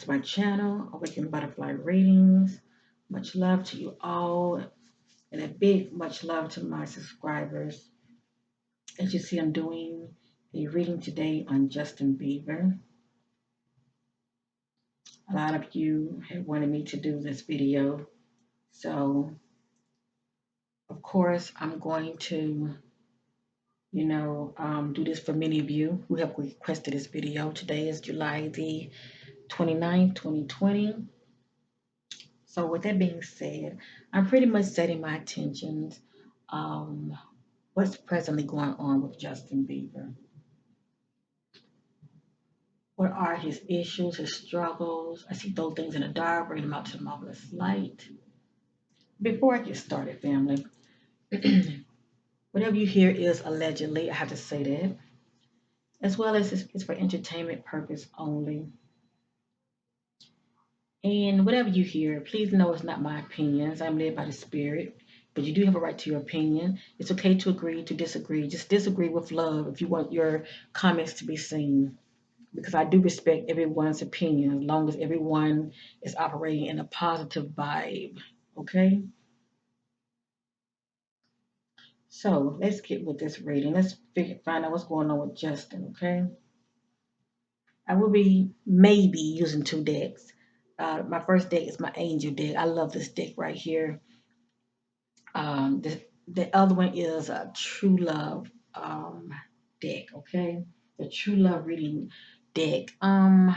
to my channel, Awaken Butterfly Readings. Much love to you all, and a big much love to my subscribers. As you see, I'm doing a reading today on Justin Bieber. A lot of you have wanted me to do this video, so of course I'm going to, do this for many of you who have requested this video. Today is July the 29th, 2020. So with that being said, I'm pretty much setting my attentions what's presently going on with Justin Bieber. What are his issues, his struggles? I see those things in the dark, bring them out to the marvelous light. Before I get started, family, whatever you hear is allegedly, I have to say that, as well as it's for entertainment purpose only. And whatever you hear, please know it's not my opinions. I'm led by the Spirit, but you do have a right to your opinion. It's okay to agree, to disagree. Just disagree with love if you want your comments to be seen, because I do respect everyone's opinion as long as everyone is operating in a positive vibe. Okay? So let's get with this reading. Let's find out what's going on with Justin. Okay? I will be maybe using two decks. My first deck is my angel deck. I love this deck right here. The other one is a true love deck. Okay, the true love reading deck. I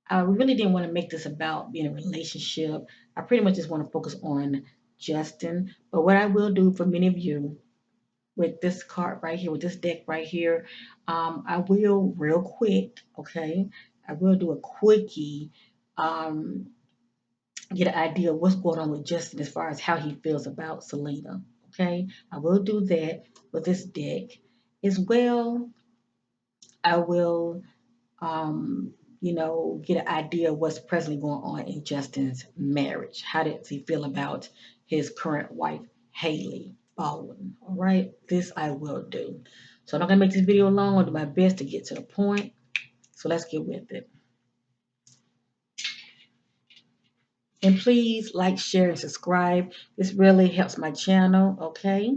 really didn't want to make this about being a relationship. I pretty much just want to focus on Justin. But what I will do for many of you with this card right here, with this deck right here, I will real quick. Okay, I will do a quickie. Um, get an idea of what's going on with Justin as far as how he feels about Selena. Okay, I will do that with this deck as well. I will, um, get an idea of what's presently going on in Justin's marriage. How does he feel about his current wife, Hailey Baldwin? All right, this I will do. So I'm not gonna make this video long. I'll do my best to get to the point. So let's get with it. And please like, share, and subscribe. This really helps my channel, okay?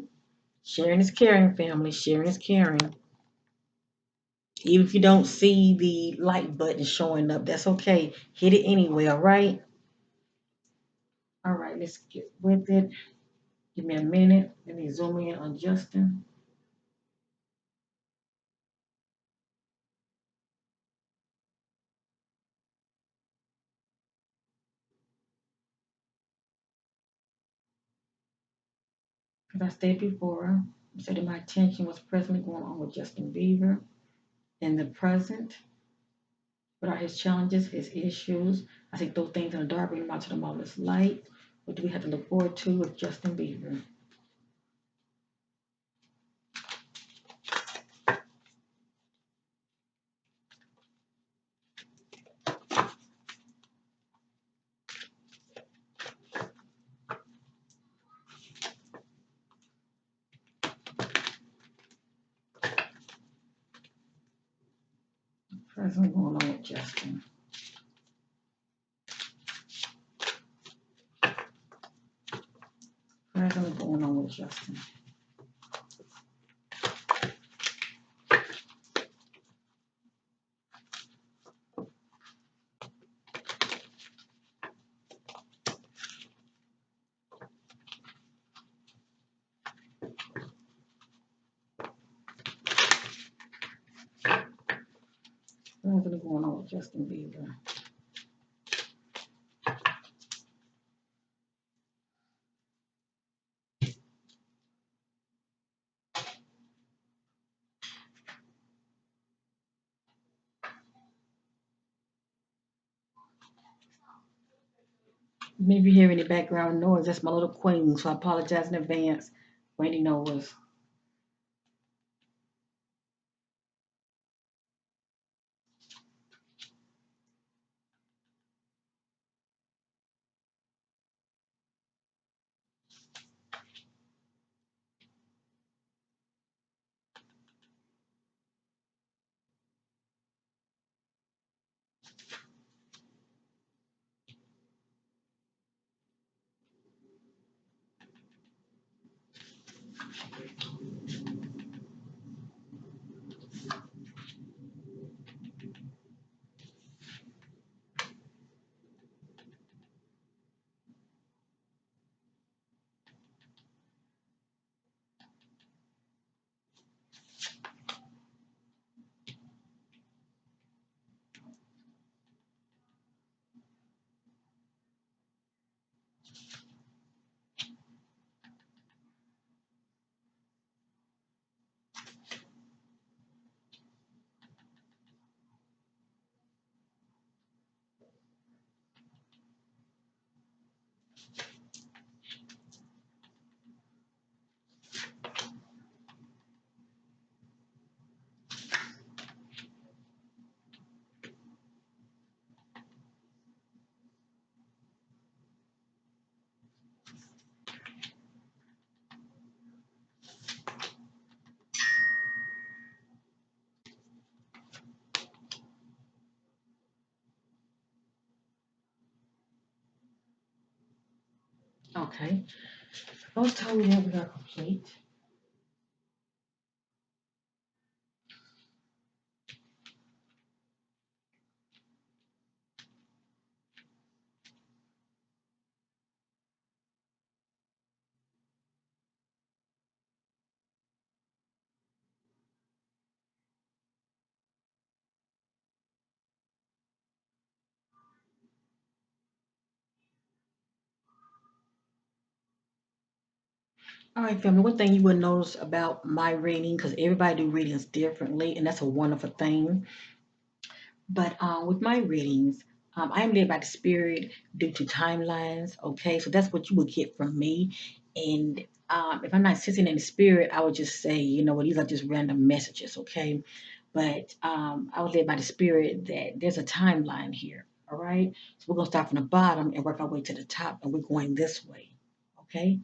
Sharing is caring, family. Sharing is caring. Even if you don't see the like button showing up, that's okay. Hit it anyway, all right? All right, let's get with it. Give me a minute. Let me zoom in on Justin. As I stated before, I said that my attention was presently going on with Justin Bieber in the present. What are his challenges, his issues? I think those things in the dark, bring them out to the marvelous light. What do we have to look forward to with Justin Bieber? Presently going on with Justin. Presently going on with Justin. Presently going on with Justin Bieber. Maybe you hear any background noise. That's my little queen, so I apologize in advance for any noise. Okay. I was told that we are complete. All right, family. One thing you will notice about my reading, because everybody do readings differently, and that's a wonderful thing. But with my readings, I am led by the Spirit due to timelines. Okay, so that's what you would get from me. And if I'm not sitting in the Spirit, I would just say, you know what, these are just random messages. Okay, but I was led by the Spirit that there's a timeline here. All right, so we're gonna start from the bottom and work our way to the top, and we're going this way. Okay,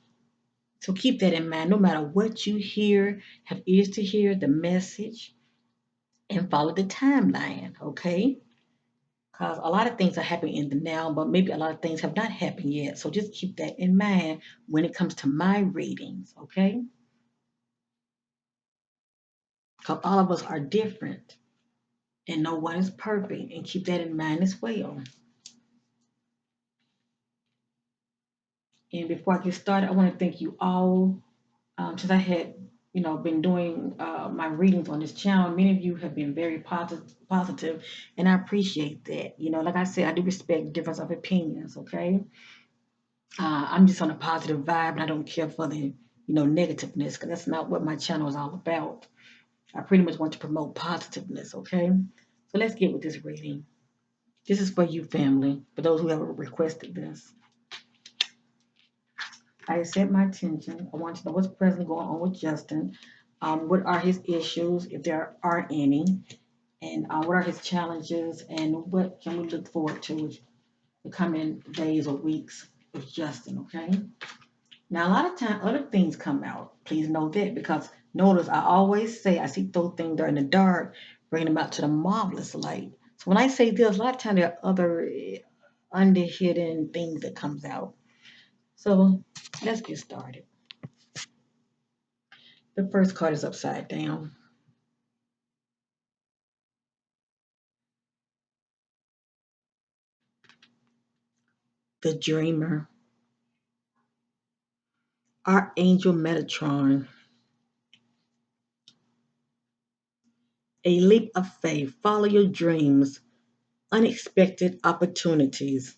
so keep that in mind. No matter what you hear, have ears to hear the message and follow the timeline. Okay, because a lot of things are happening in the now, but maybe a lot of things have not happened yet. So just keep that in mind when it comes to my readings, okay? Because all of us are different and no one is perfect. And keep that in mind as well. And before I get started, I want to thank you all. Since I had, been doing my readings on this channel, many of you have been very positive, and I appreciate that. Like I said, I do respect the difference of opinions, okay? I'm just on a positive vibe, and I don't care for the negativeness, because that's not what my channel is all about. I pretty much want to promote positiveness. Okay, so let's get with this reading. This is for you, family. For those who have requested this, I accept my attention. I want to know what's presently going on with Justin. What are his issues, if there are any, and what are his challenges, and what can we look forward to with the coming days or weeks with Justin? Okay. Now, a lot of time, other things come out. Please know that, because notice I always say I see those things that are in the dark, bring them out to the marvelous light. So when I say this, a lot of times there are other under hidden things that comes out. So let's get started. The first card is upside down. The Dreamer. Archangel Metatron. A leap of faith. Follow your dreams. Unexpected opportunities.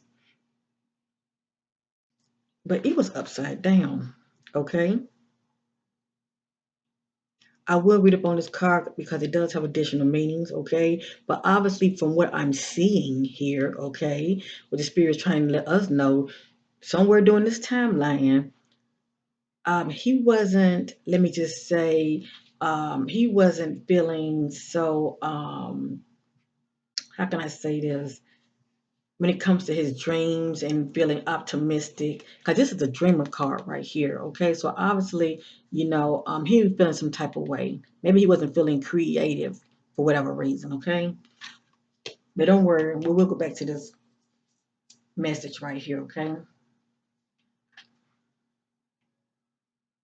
But it was upside down. Okay. I will read up on this card because it does have additional meanings, okay? But obviously, from what I'm seeing here, okay, what the spirit is trying to let us know, somewhere during this timeline, he wasn't. Let me just say, he wasn't feeling so. How can I say this? When it comes to his dreams and feeling optimistic, because this is a dreamer card right here, okay? So obviously, he was feeling some type of way. Maybe he wasn't feeling creative for whatever reason, okay? But don't worry, we will go back to this message right here, okay?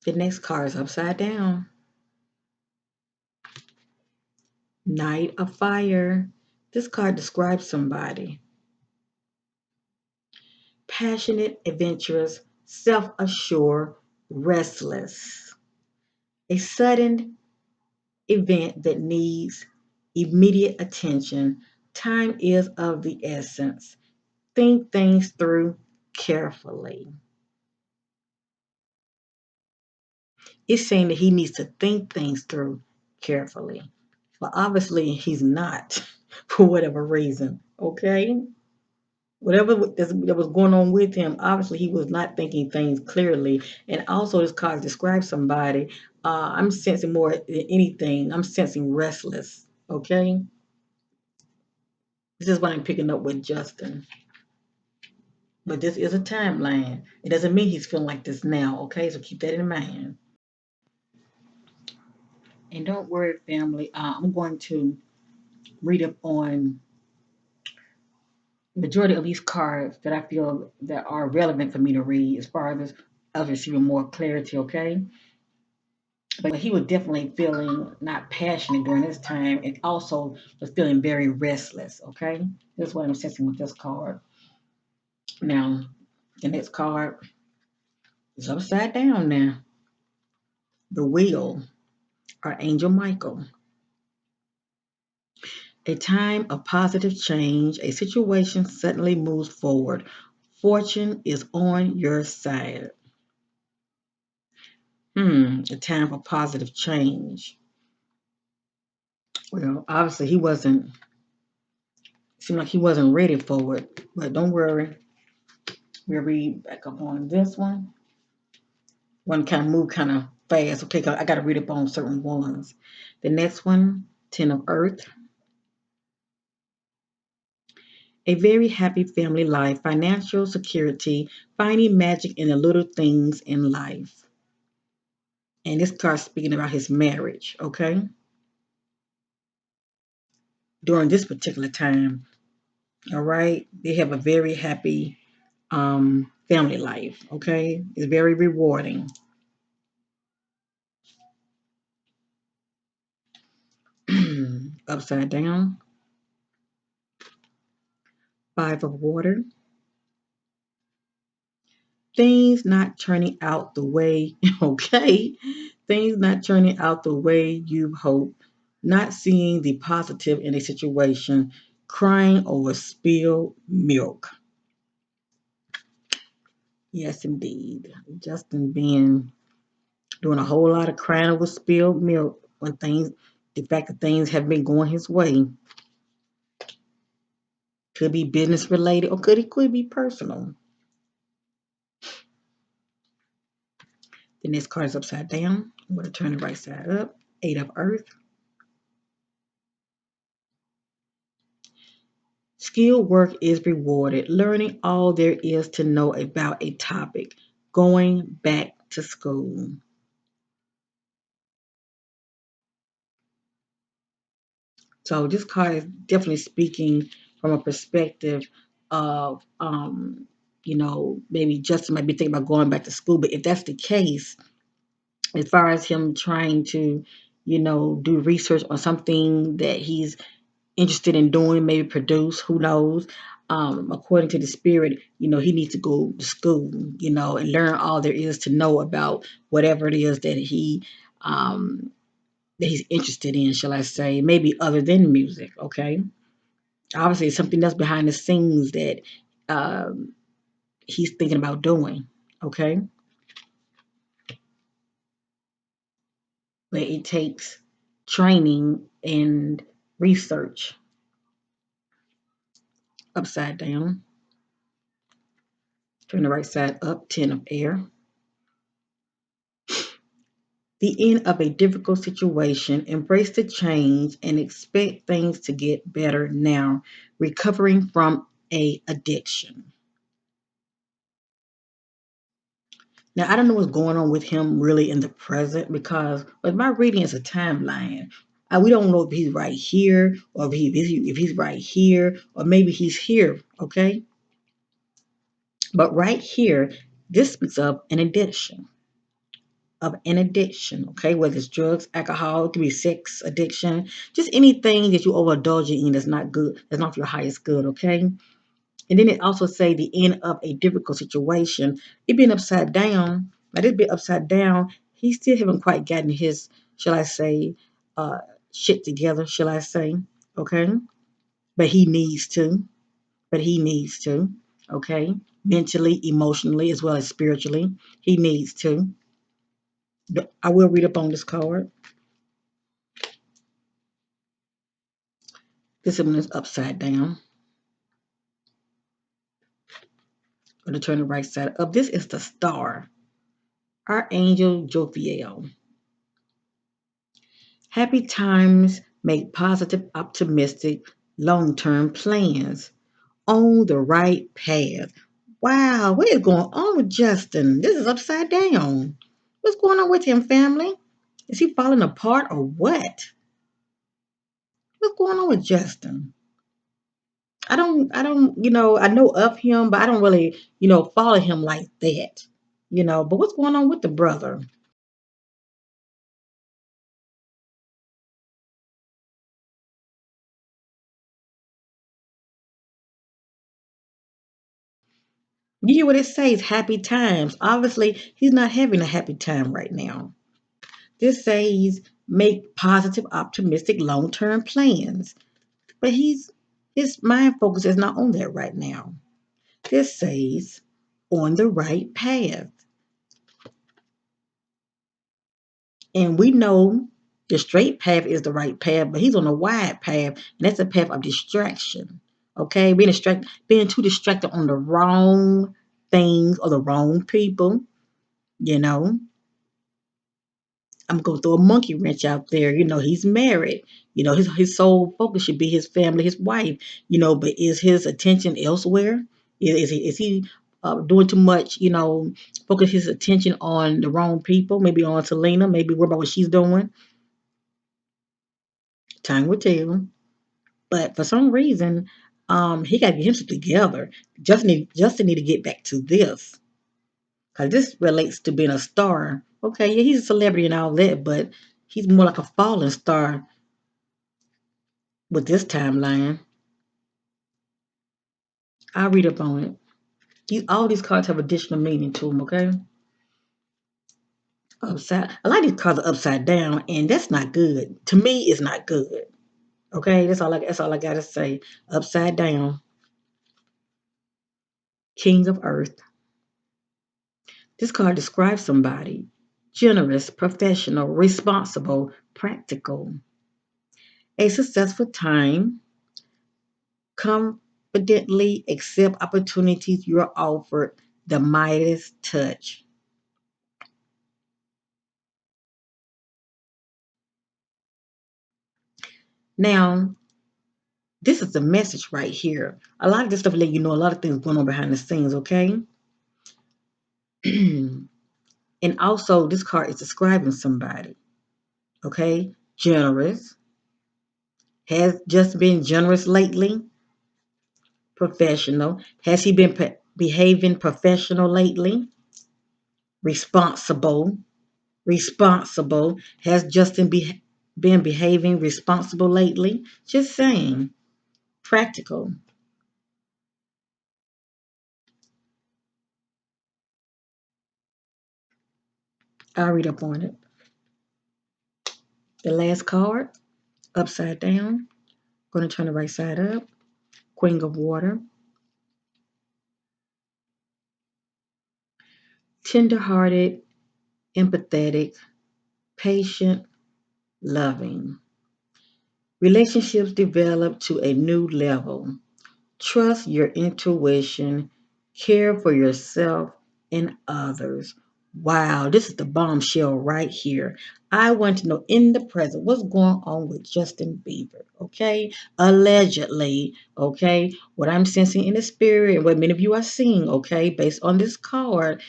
The next card is upside down. Knight of Fire. This card describes somebody passionate, adventurous, self assured, restless. A sudden event that needs immediate attention. Time is of the essence. Think things through carefully. It's saying that he needs to think things through carefully. But obviously, he's not for whatever reason. Okay? Whatever that was going on with him, obviously, he was not thinking things clearly. And also, this card describes somebody. I'm sensing more than anything, I'm sensing restless. Okay? This is what I'm picking up with Justin. But this is a timeline. It doesn't mean he's feeling like this now, okay? So keep that in mind. And don't worry, family. I'm going to read up on majority of these cards that I feel that are relevant for me to read as far as us receiving more clarity, okay? But he was definitely feeling not passionate during this time and also was feeling very restless, okay? That's what I'm sensing with this card. Now, the next card is upside down now. The wheel, Archangel Michael. A time of positive change, a situation suddenly moves forward. Fortune is on your side. A time for positive change. Well, obviously he wasn't, seemed like he wasn't ready for it, but don't worry. We'll read back up on this one. One kind of move kind of fast. Okay, I got to read up on certain ones. The next one, Ten of Earth. A very happy family life, financial security, finding magic in the little things in life. And this card's speaking about his marriage, okay? During this particular time, all right? They have a very happy family life, okay? It's very rewarding. Upside down, Five of Water. Things not turning out the way, okay? Things not turning out the way you hope. Not seeing the positive in a situation. Crying over spilled milk. Yes, indeed. Justin being doing a whole lot of crying over spilled milk when the fact that things have been going his way. Could be business related or could be personal. The next card is upside down. I'm going to turn the right side up. Eight of Earth. Skill work is rewarded. Learning all there is to know about a topic. Going back to school. So this card is definitely speaking from a perspective of, maybe Justin might be thinking about going back to school. But if that's the case, as far as him trying to, do research on something that he's interested in doing, maybe produce, who knows? According to the spirit, he needs to go to school, and learn all there is to know about whatever it is that he's interested in, shall I say, maybe other than music, okay? Obviously, it's something that's behind the scenes that um, he's thinking about doing, okay? But it takes training and research. Upside down, turn the right side up, 10 of air. The end of a difficult situation, embrace the change and expect things to get better now. Recovering from a addiction. Now I don't know what's going on with him really in the present because but my reading is a timeline. We don't know if he's right here or if he's right here or maybe he's here, okay? But right here, this speaks of an addiction, okay? Whether it's drugs, alcohol, it could be sex addiction, just anything that you overindulge in that's not good, that's not for your highest good, okay? And then it also say the end of a difficult situation. It being upside down, now this be upside down, he still haven't quite gotten his, shall I say, uh, shit together, shall I say, okay? But he needs to, okay? Mentally, emotionally, as well as spiritually, he needs to. I will read up on this card. This one is upside down. I'm going to turn the right side up. This is the star, Archangel Jophiel. Happy times make positive, optimistic, long term plans on the right path. Wow, what is going on with Justin? This is upside down. What's going on with him, family? Is he falling apart or what? What's going on with Justin? I know of him, but I don't really, follow him like that. But what's going on with the brother? You hear what it says? Happy times. Obviously, he's not having a happy time right now. This says make positive, optimistic, long-term plans. But his mind focus is not on that right now. This says on the right path. And we know the straight path is the right path, but he's on a wide path, and that's a path of distraction. Okay, being too distracted on the wrong things or the wrong people. You know, I'm going to throw a monkey wrench out there. He's married. His sole focus should be his family, his wife. But is his attention elsewhere? Is he doing too much? Focus his attention on the wrong people. Maybe on Selena. Maybe worry about what she's doing. Time will tell. But for some reason, he got to get himself together. Justin need to get back to this because this relates to being a star. Okay, yeah, he's a celebrity and all that, but he's more like a fallen star with this timeline. I'll read up on it. All these cards have additional meaning to them. Okay, upside. A lot of these cards are upside down, and that's not good. To me, it's not good. Okay, that's all I gotta say. Upside down, King of Earth. This card describes somebody generous, professional, responsible, practical. A successful time, confidently accept opportunities you are offered, the Midas touch. Now, this is the message right here. A lot of this stuff let you know a lot of things going on behind the scenes, okay? And also, this card is describing somebody, okay? Generous. Has just been generous lately. Professional. Has he been behaving professional lately? Responsible. Responsible. Has Justin been behaving responsible lately? Just saying. Practical. I'll read up on it. The last card, upside down. Going to turn the right side up. Queen of Water. Tender-hearted, empathetic, patient, loving. Relationships develop to a new level. Trust your intuition, care for yourself and others. Wow, this is the bombshell right here. I want to know in the present what's going on with Justin Bieber, okay? Allegedly, okay? What I'm sensing in the spirit and what many of you are seeing, okay, based on this card,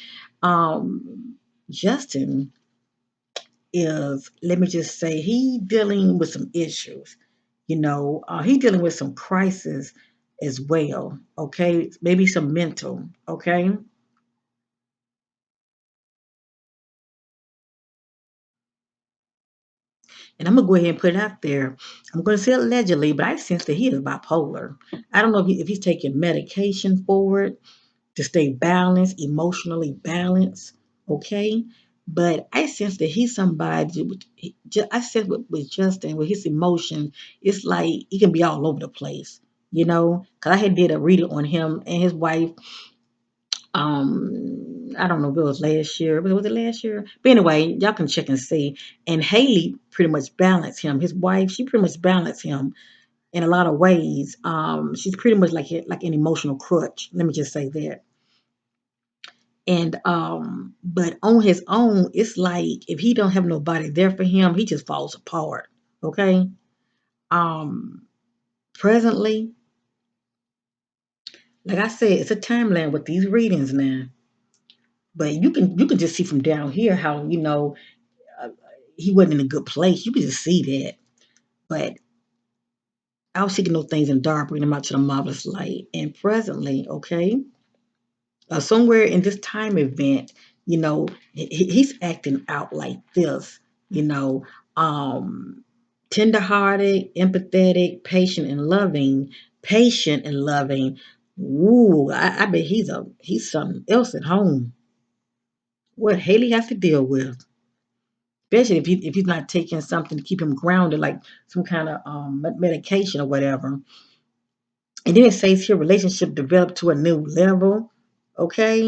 Justin is, let me just say, he dealing with some issues. He dealing with some crisis as well. Okay, maybe some mental. Okay, and I'm gonna go ahead and put it out there. I'm gonna say allegedly, but I sense that he is bipolar. I don't know if he's taking medication for it to stay balanced, emotionally balanced. Okay. But I sense that he's somebody. I sense with Justin, with his emotion, it's like he can be all over the place. Because I had did a reading on him and his wife. I don't know if it was last year. Was it last year? But anyway, y'all can check and see. And Hailey pretty much balanced him. His wife, she pretty much balanced him in a lot of ways. She's pretty much like an emotional crutch. Let me just say that. And but on his own, it's like if he don't have nobody there for him, he just falls apart. Okay. Um, Presently, like I said, it's a timeline with these readings now. But you can just see from down here how uh, he wasn't in a good place. You can just see that. But Out seeking those things in dark, bring them out to the marvelous light. And presently, okay, somewhere in this time event, he's acting out like this, you know, um, tenderhearted, empathetic, patient and loving. Ooh, I bet he's something else at home. What Haley has to deal with, especially if he's not taking something to keep him grounded, like some kind of medication or whatever. And then it says here, relationship developed to a new level. Okay,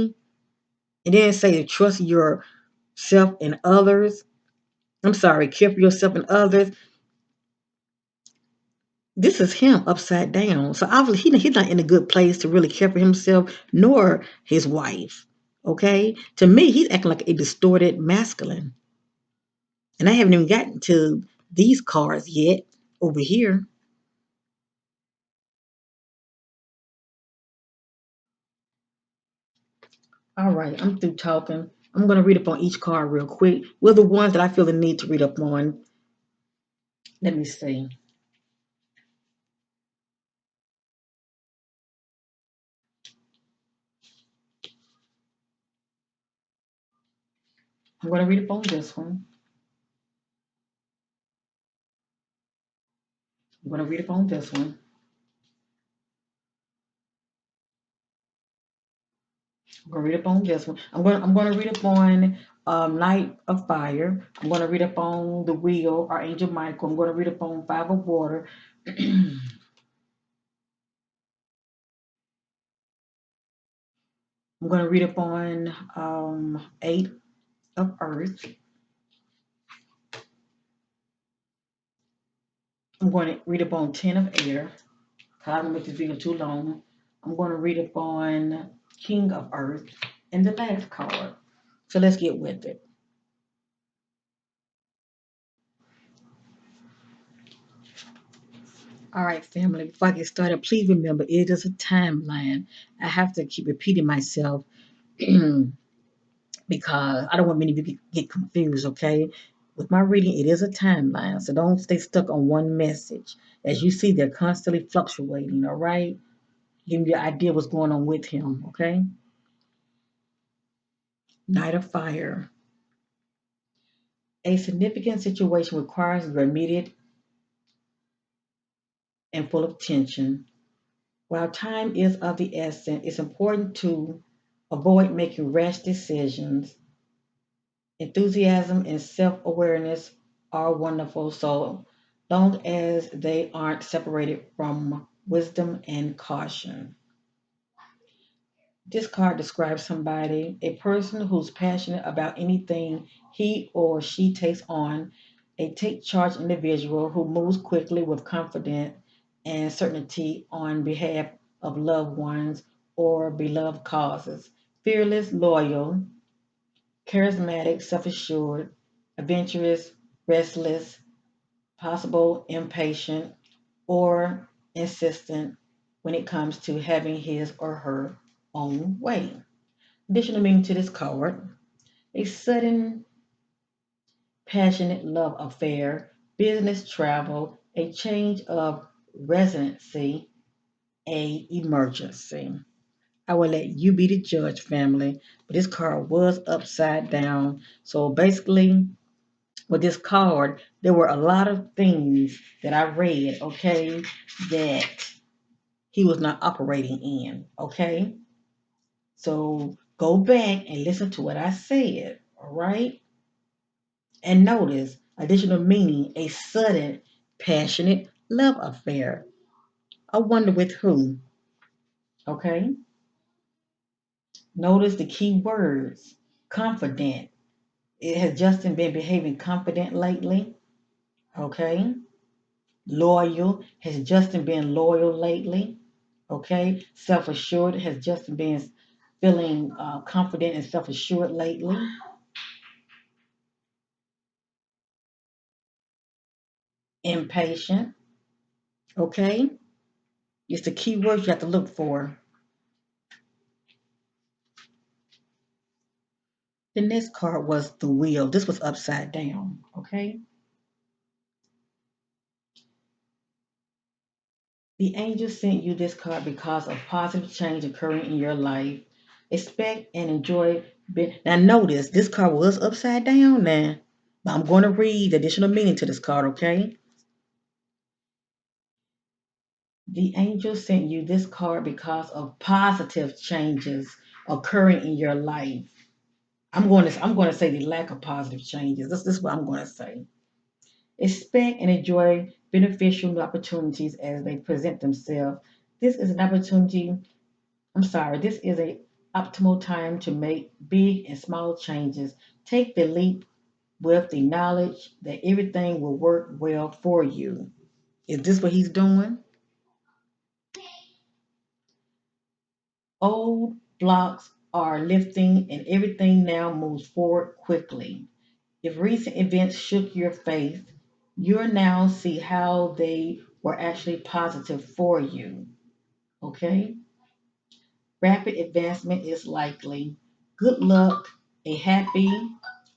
and then it says to trust yourself and others. I'm sorry, care for yourself and others. This is him upside down. So obviously he's not in a good place to really care for himself nor his wife. Okay, to me he's acting like a distorted masculine, and I haven't even gotten to these cards yet over here. All right, I'm through talking. I'm going to read up on each card real quick. Well, the ones that I feel the need to read up on. Let me see. I'm going to read up on this one. I'm going to read up on this one. I'm going to read up on this one. I'm going to read up on Night of Fire. I'm going to read up on the Wheel, Archangel Michael. I'm going to read up on Five of Water. I'm going to read up on Eight of Earth. I'm going to read up on Ten of Air. I don't make this video too long. I'm going to read up on King of Earth and the last card. So let's get with it. All right, family, before I get started, please remember it is a timeline. I have to keep repeating myself because I don't want many people to get confused, okay? With my reading, it is a timeline, so don't stay stuck on one message. As you see, they're constantly fluctuating, all right? Give you an idea what's going on with him, okay? Knight of Fire. A significant situation requires your immediate and full of tension. While time is of the essence, it's important to avoid making rash decisions. Enthusiasm and self awareness are wonderful so long as they aren't separated from wisdom and caution. This card describes somebody, a person who's passionate about anything he or she takes on, a take charge individual who moves quickly with confidence and certainty on behalf of loved ones or beloved causes, fearless, loyal, charismatic, self assured, adventurous, restless, possible, impatient, or insistent when it comes to having his or her own way. Additional meaning to this card, a sudden, passionate love affair, business travel, a change of residency, a emergency. I will let you be the judge, family. But this card was upside down. So basically, with this card, there were a lot of things that I read, okay, that he was not operating in, okay? So go back and listen to what I said, all right? And notice additional meaning, a sudden, passionate love affair. I wonder with who, okay? Notice the key words, confident. Has Justin been behaving confident lately? Okay. Loyal. Has Justin been loyal lately? Okay. Self assured. Has Justin been feeling confident and self assured lately? Impatient. Okay. It's the key words you have to look for. The next card was the wheel. This was upside down. Okay. The angel sent you this card because of positive change occurring in your life. Expect and enjoy. Now, notice this card was upside down now, but I'm going to read the additional meaning to this card, okay? The angel sent you this card because of positive changes occurring in your life. I'm going to say the lack of positive changes. This is what I'm going to say. Expect and enjoy beneficial new opportunities as they present themselves. This is an opportunity. I'm sorry. This is a optimal time to make big and small changes. Take the leap with the knowledge that everything will work well for you. Is this what he's doing? Old blocks are lifting and everything now moves forward quickly. If recent events shook your faith, you'll now see how they were actually positive for you. Okay? Rapid advancement is likely. Good luck, a happy,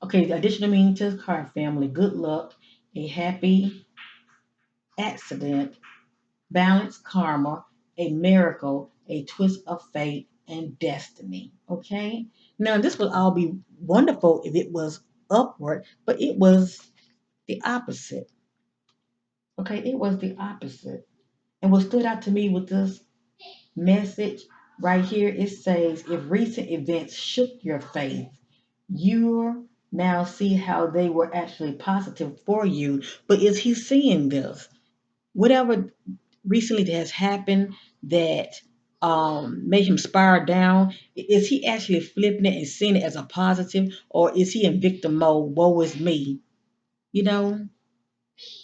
okay, the additional meaning to the card family, good luck, a happy accident, balance karma, a miracle, a twist of fate, and destiny. Okay? Now, this would all be wonderful if it was upward, but it was the opposite. Okay? It was the opposite. And what stood out to me with this message right here, it says, if recent events shook your faith, you now see how they were actually positive for you. But is he seeing this? Whatever recently that has happened that made him spiral down, is he actually flipping it and seeing it as a positive, or is he in victim mode? Woe is me, you know?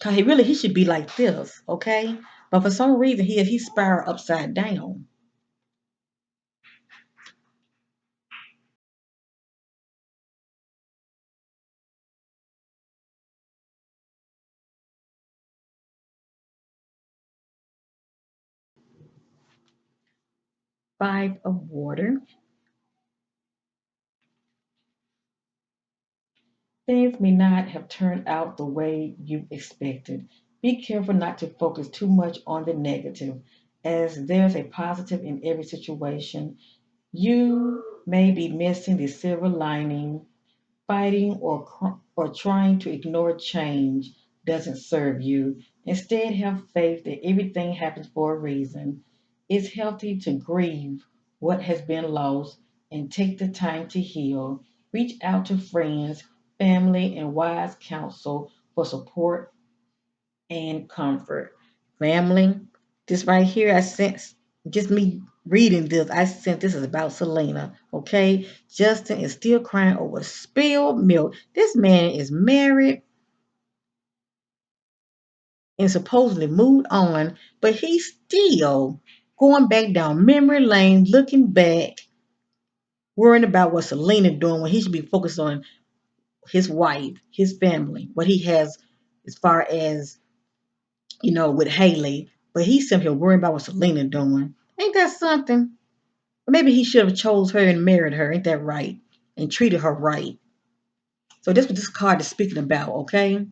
Cause he should be like this, okay? But for some reason he spiraled upside down. 5 of water. Things may not have turned out the way you expected. Be careful not to focus too much on the negative, as there's a positive in every situation. You may be missing the silver lining. Fighting or trying to ignore change doesn't serve you. Instead, have faith that everything happens for a reason. It's healthy to grieve what has been lost and take the time to heal. Reach out to friends, family, and wise counsel for support and comfort. Family, this right here, I sense just me reading this, I sense this is about Selena. Okay, Justin is still crying over spilled milk. This man is married and supposedly moved on, but he's still going back down memory lane, looking back, worrying about what Selena doing when he should be focused on his wife, his family, what he has as far as with Hailey, but he's simply worrying about what Selena doing. Ain't that something? Or maybe he should have chose her and married her. Ain't that right? And treated her right. So this what this card is speaking about, okay?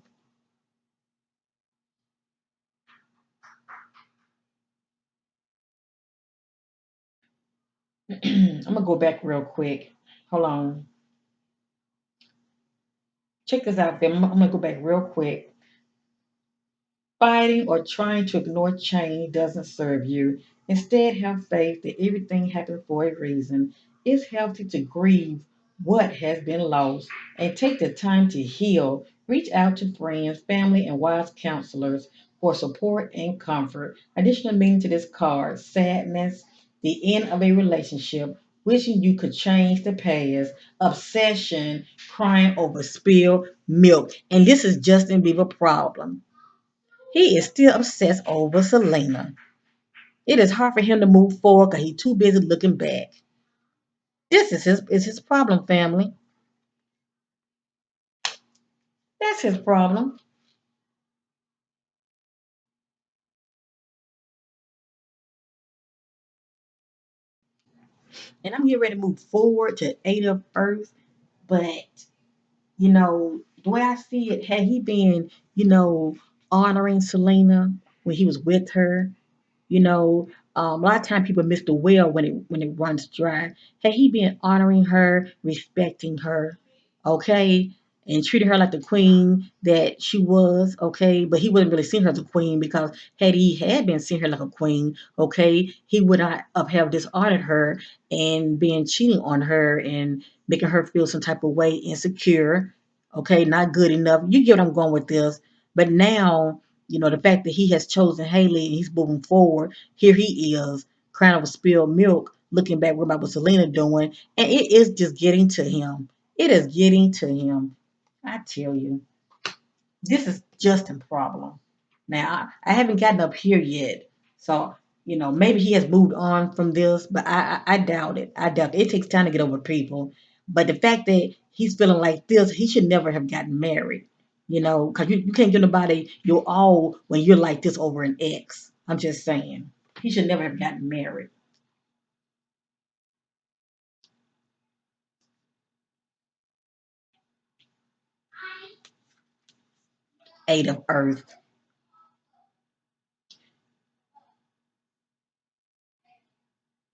I'm gonna go back real quick. Hold on. Check this out, fam. I'm gonna go back real quick. Fighting or trying to ignore change doesn't serve you. Instead, have faith that everything happens for a reason. It's healthy to grieve what has been lost and take the time to heal. Reach out to friends, family, and wise counselors for support and comfort. Additional meaning to this card, sadness, the end of a relationship, wishing you could change the past, obsession, crying over spilled milk. And this is Justin Bieber problem. He is still obsessed over Selena. It is hard for him to move forward because he's too busy looking back. This is his problem, family. That's his problem. And I'm getting ready to move forward to Eight of Earth. But, the way I see it, had he been, honoring Selena when he was with her, You know, a lot of times people miss the well when it runs dry. Had he been honoring her, respecting her, okay, and treating her like the queen that she was, okay, but he wasn't really seeing her as a queen because had he had been seeing her like a queen, okay, he would not have dishonored her and been cheating on her and making her feel some type of way, insecure, okay, not good enough. You get what I'm going with this. But now, the fact that he has chosen Hailey and he's moving forward, here he is, crying over spilled milk, looking back what about what Selena doing, and it is just getting to him. It is getting to him. I tell you, this is Justin's problem. Now, I haven't gotten up here yet, so maybe he has moved on from this, but I doubt it. I doubt it. It takes time to get over people. But the fact that he's feeling like this, he should never have gotten married. Because you can't give nobody your all when you're like this over an ex. I'm just saying. He should never have gotten married. Eight of Earth.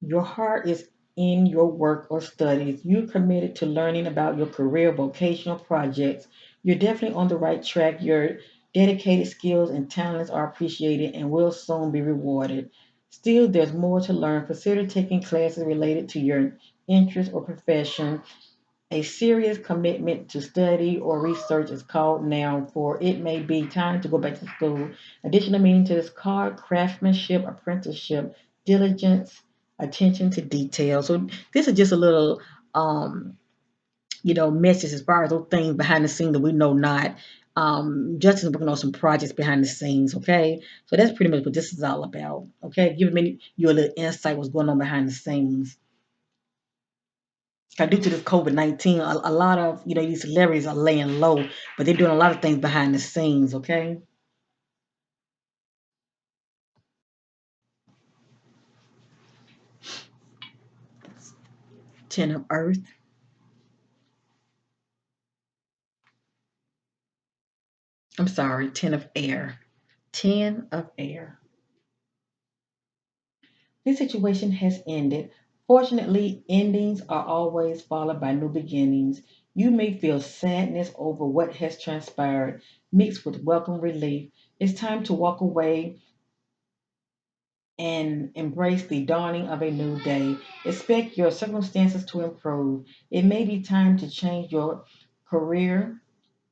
Your heart is in your work or studies. You're committed to learning about your career, vocational projects. You're definitely on the right track. Your dedicated skills and talents are appreciated and will soon be rewarded. Still, there's more to learn. Consider taking classes related to your interest or profession. A serious commitment to study or research is called now, for it may be time to go back to school. Additional meaning to this card: craftsmanship, apprenticeship, diligence, attention to detail. So this is just a little message as far as those things behind the scenes that we know not. Justin's working on some projects behind the scenes, okay? So that's pretty much what this is all about. Okay, giving you a little insight what's going on behind the scenes. Due to this COVID-19, a lot of these celebrities are laying low, but they're doing a lot of things behind the scenes. Okay, 10 of Earth. I'm sorry, 10 of Air. 10 of Air. This situation has ended. Fortunately, endings are always followed by new beginnings. You may feel sadness over what has transpired, mixed with welcome relief. It's time to walk away and embrace the dawning of a new day. Expect your circumstances to improve. It may be time to change your career.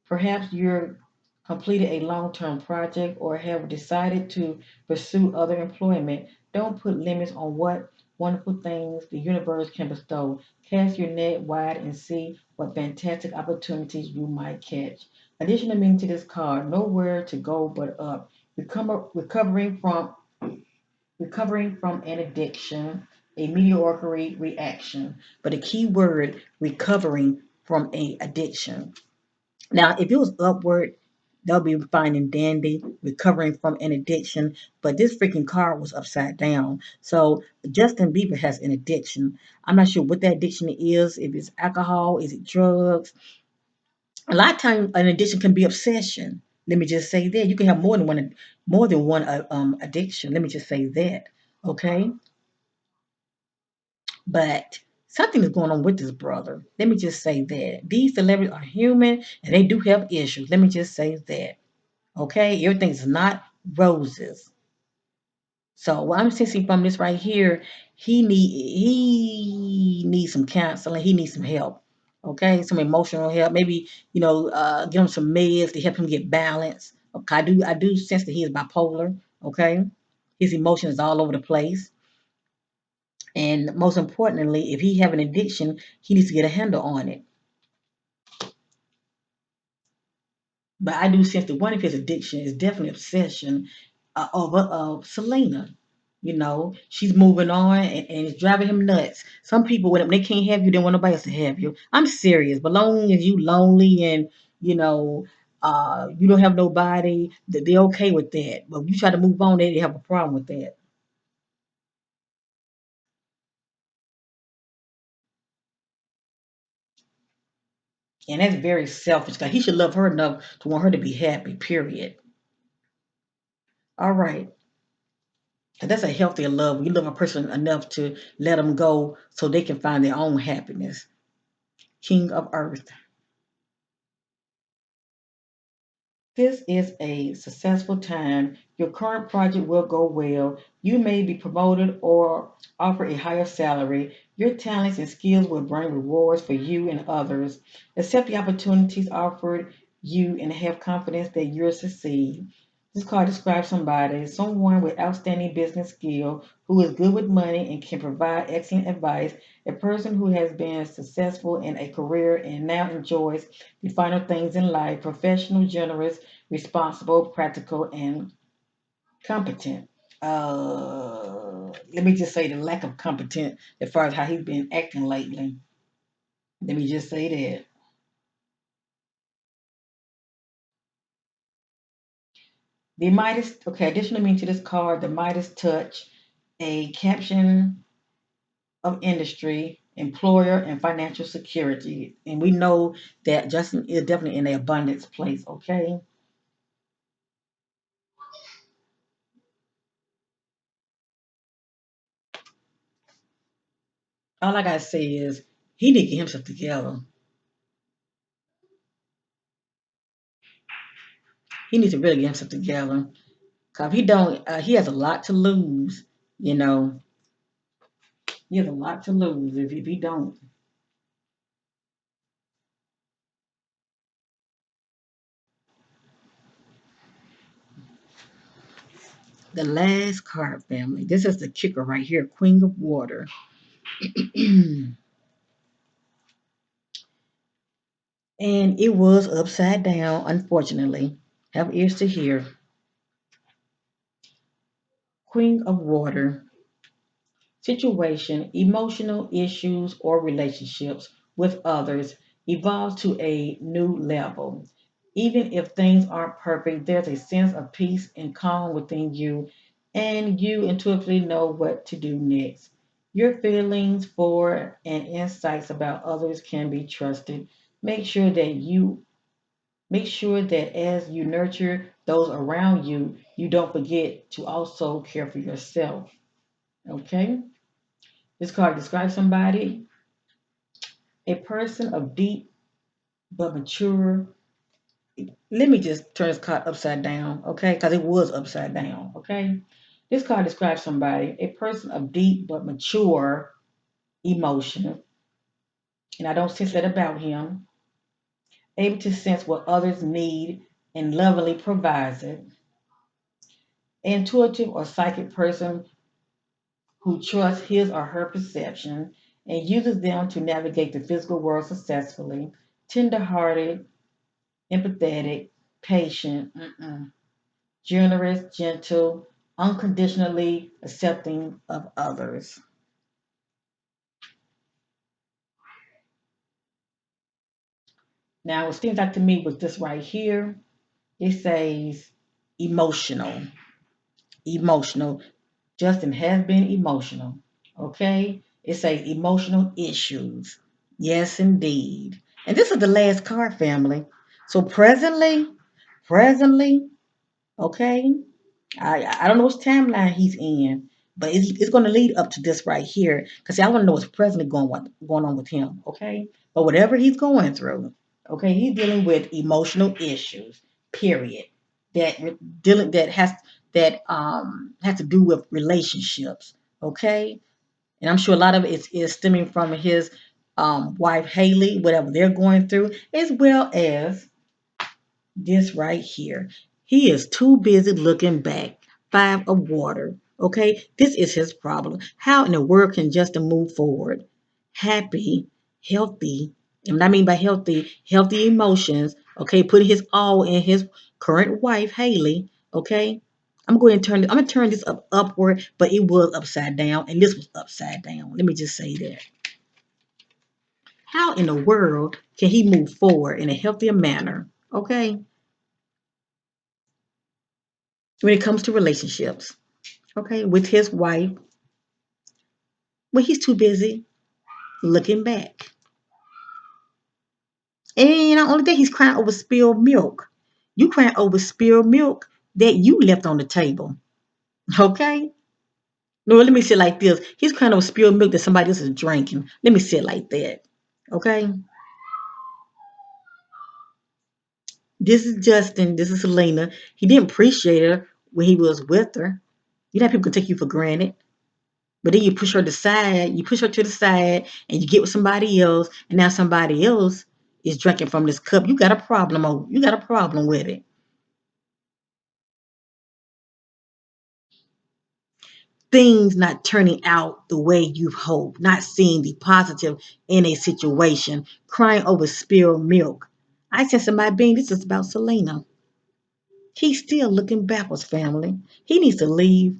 Perhaps you're completed a long-term project or have decided to pursue other employment. Don't put limits on what wonderful things the universe can bestow. Cast your net wide and see what fantastic opportunities you might catch. Additional meaning to this card: nowhere to go but up. Recovering from an addiction, a mediocre reaction. But the key word: recovering from a addiction. Now, if it was upward, they'll be fine and dandy, recovering from an addiction. But this freaking card was upside down. So Justin Bieber has an addiction. I'm not sure what that addiction is. If it's alcohol, is it drugs? A lot of times, an addiction can be obsession. Let me just say that you can have more than one addiction. Let me just say that. Okay, but something is going on with this brother. Let me just say that these celebrities are human and they do have issues. Let me just say that. Okay, everything's not roses. So what I'm sensing from this right here, he needs some counseling. He needs some help. Okay, some emotional help. Maybe give him some meds to help him get balance. Okay, I do sense that he is bipolar. Okay, his emotions all over the place. And most importantly, if he have an addiction, he needs to get a handle on it. But I do sense that one of his addiction is definitely obsession of Selena. She's moving on and it's driving him nuts. Some people, when they can't have you, they want nobody else to have you. I'm serious. But long as you lonely and you don't have nobody, they're okay with that. But if you try to move on, they have a problem with that. And that's very selfish. Cause he should love her enough to want her to be happy. Period. All right. 'Cause that's a healthier love. You love a person enough to let them go so they can find their own happiness. King of Earth. This is a successful time. Your current project will go well. You may be promoted or offer a higher salary. Your talents and skills will bring rewards for you and others. Accept the opportunities offered you and have confidence that you'll succeed. This card describes somebody, someone with outstanding business skill who is good with money and can provide excellent advice, a person who has been successful in a career and now enjoys the finer things in life, professional, generous, responsible, practical, and competent. Let me just say the lack of competence as far as how he's been acting lately. Let me just say that. The Midas, okay, additional meaning to this card, the Midas touch, a caption of industry, employer, and financial security. And we know that Justin is definitely in an abundance place, okay? All I gotta say is he need to get himself together. He needs to really get himself together. Cause if he don't, he has a lot to lose. You know, he has a lot to lose if he don't. The last card, family. This is the kicker right here, Queen of Water. And it was upside down, unfortunately. Have ears to hear. Queen of Water. Situation, emotional issues, or relationships with others evolve to a new level. Even if things aren't perfect, there's a sense of peace and calm within you, and you intuitively know what to do next. Your feelings for and insights about others can be trusted. Make sure that you Make sure that as you nurture those around you, you don't forget to also care for yourself. Okay? This card describes somebody, a person of deep but mature. Let me just turn this card upside down, okay? Because it was upside down, okay? This card describes somebody, a person of deep but mature emotion, and I don't sense that about him, able to sense what others need and lovingly provides it. Intuitive or psychic person who trusts his or her perception and uses them to navigate the physical world successfully. Tender-hearted, empathetic, patient, generous, gentle, unconditionally accepting of others. Now, what seems like to me with this right here, it says emotional. Emotional. Justin has been emotional. Okay? It says emotional issues. Yes, indeed. And this is the last card, family. So presently, okay, I don't know which timeline he's in, but it's going to lead up to this right here. Because I want to know what's presently going on with him. Okay, but whatever he's going through, okay, he's dealing with emotional issues. Period. That has to do with relationships. Okay, and I'm sure a lot of it is stemming from his wife Hailey, whatever they're going through, as well as this right here. He is too busy looking back. Five of water. Okay, this is his problem. How in the world can Justin move forward? Happy, healthy, and what I mean by healthy, healthy emotions. Okay, putting his all in his current wife Hailey. Okay, I'm gonna turn this upward, but it was upside down, and this was upside down. Let me just say that. How in the world can he move forward in a healthier manner? Okay, when it comes to relationships, okay, with his wife, when he's too busy looking back. And not only that, he's crying over spilled milk. You crying over spilled milk that you left on the table, okay? No, let me say it like this. He's kind of spilled milk that somebody else is drinking. Let me say it like that. Okay? This is Justin. This is Selena. He didn't appreciate her when he was with her. You know how people can take you for granted. But then you push her to the side, you push her to the side, and you get with somebody else, and now somebody else is drinking from this cup. You got a problem. Oh, you got a problem with it. Things not turning out the way you hope, not seeing the positive in a situation, crying over spilled milk. I said to my being, this is about Selena. He's still looking backwards, family. He needs to leave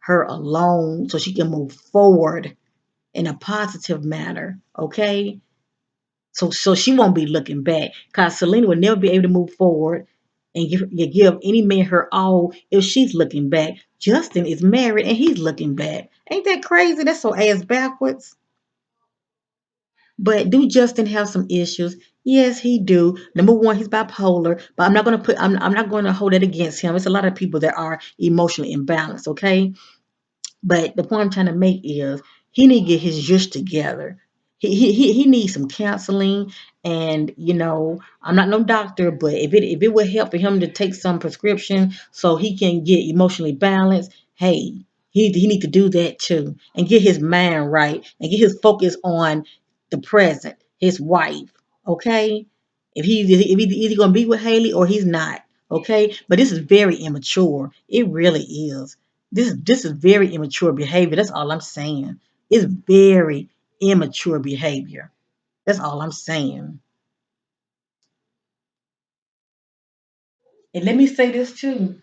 her alone so she can move forward in a positive manner. Okay? So she won't be looking back. Cause Selena will never be able to move forward and give any man her all if she's looking back. Justin is married and he's looking back. Ain't that crazy? That's so ass backwards. But do Justin have some issues? Yes, he do. Number one, he's bipolar, but I'm not gonna hold it against him. It's a lot of people that are emotionally imbalanced, okay? But the point I'm trying to make is he need to get his juice together. He needs some counseling, and I'm not no doctor, but if it would help for him to take some prescription so he can get emotionally balanced, hey, he need to do that too, and get his mind right, and get his focus on the present, his wife. Okay, if he either gonna be with Hailey or he's not. Okay, but this is very immature. It really is. This is very immature behavior. That's all I'm saying. It's very immature behavior. That's all I'm saying. And let me say this too.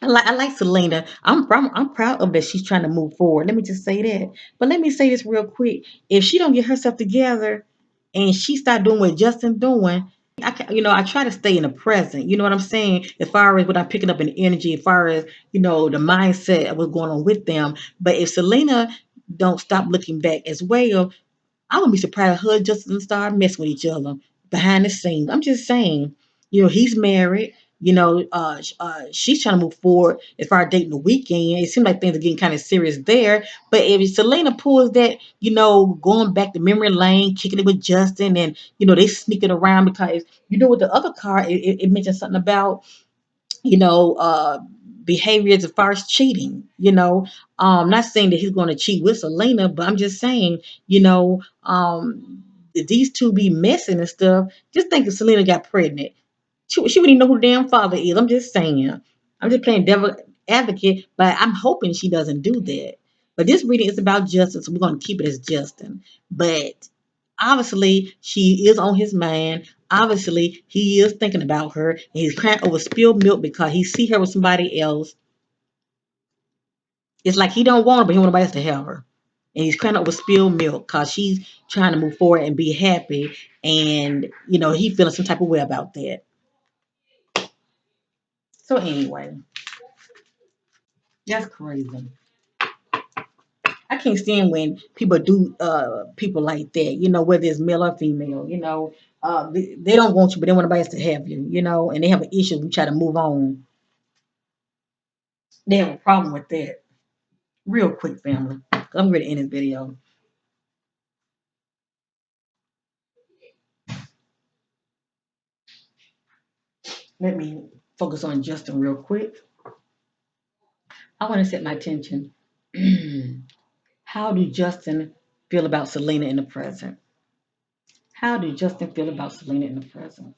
I like Selena. I'm proud of that she's trying to move forward. Let me just say that. But let me say this real quick. If she don't get herself together and she start doing what Justin doing, I try to stay in the present. You know what I'm saying? As far as what I'm picking up in energy, as far as the mindset of what's going on with them. But if Selena don't stop looking back as well, I wouldn't be surprised if her and Justin start messing with each other behind the scenes. I'm just saying, he's married. She's trying to move forward as far as dating the weekend. It seems like things are getting kind of serious there. But if Selena pulls that, going back to memory lane, kicking it with Justin, and they sneaking around because with the other car, it mentioned something about you know, uh, behaviors as far as cheating. Not saying that he's going to cheat with Selena, but I'm just saying, if these two be messing and stuff, just think if Selena got pregnant, she wouldn't even know who the damn father is. I'm just saying. I'm just playing devil advocate, but I'm hoping she doesn't do that. But this reading is about Justin, so we're going to keep it as Justin. But obviously, she is on his mind. Obviously, he is thinking about her, and he's crying over spilled milk because he see her with somebody else. It's like he don't want her, but he want nobody else to have her. And he's crying over spilled milk because she's trying to move forward and be happy. And, he feeling some type of way about that. So anyway, that's crazy. I can't stand when people do people like that, whether it's male or female, they don't want you, but they want nobody else to have you, and they have an issue, we try to move on. They have a problem with that. Real quick, family. I'm ready to end this video. Let me focus on Justin real quick. I want to set my attention. How do Justin feel about Selena in the present? How do Justin feel about Selena in the present?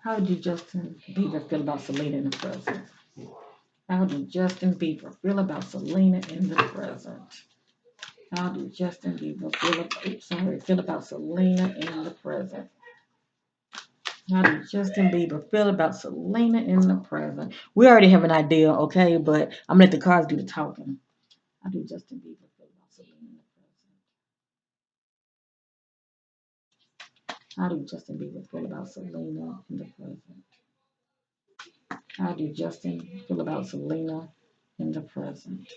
How do Justin Bieber feel about Selena in the present? How do Justin Bieber feel about Selena in the present? How do Justin Bieber feel about Selena in the present? How do Justin Bieber feel about Selena in the present? We already have an idea, okay, but I'm gonna let the cards do the talking. How do Justin Bieber feel about Selena in the present? How do Justin Bieber feel about Selena in the present? How do Justin feel about Selena in the present?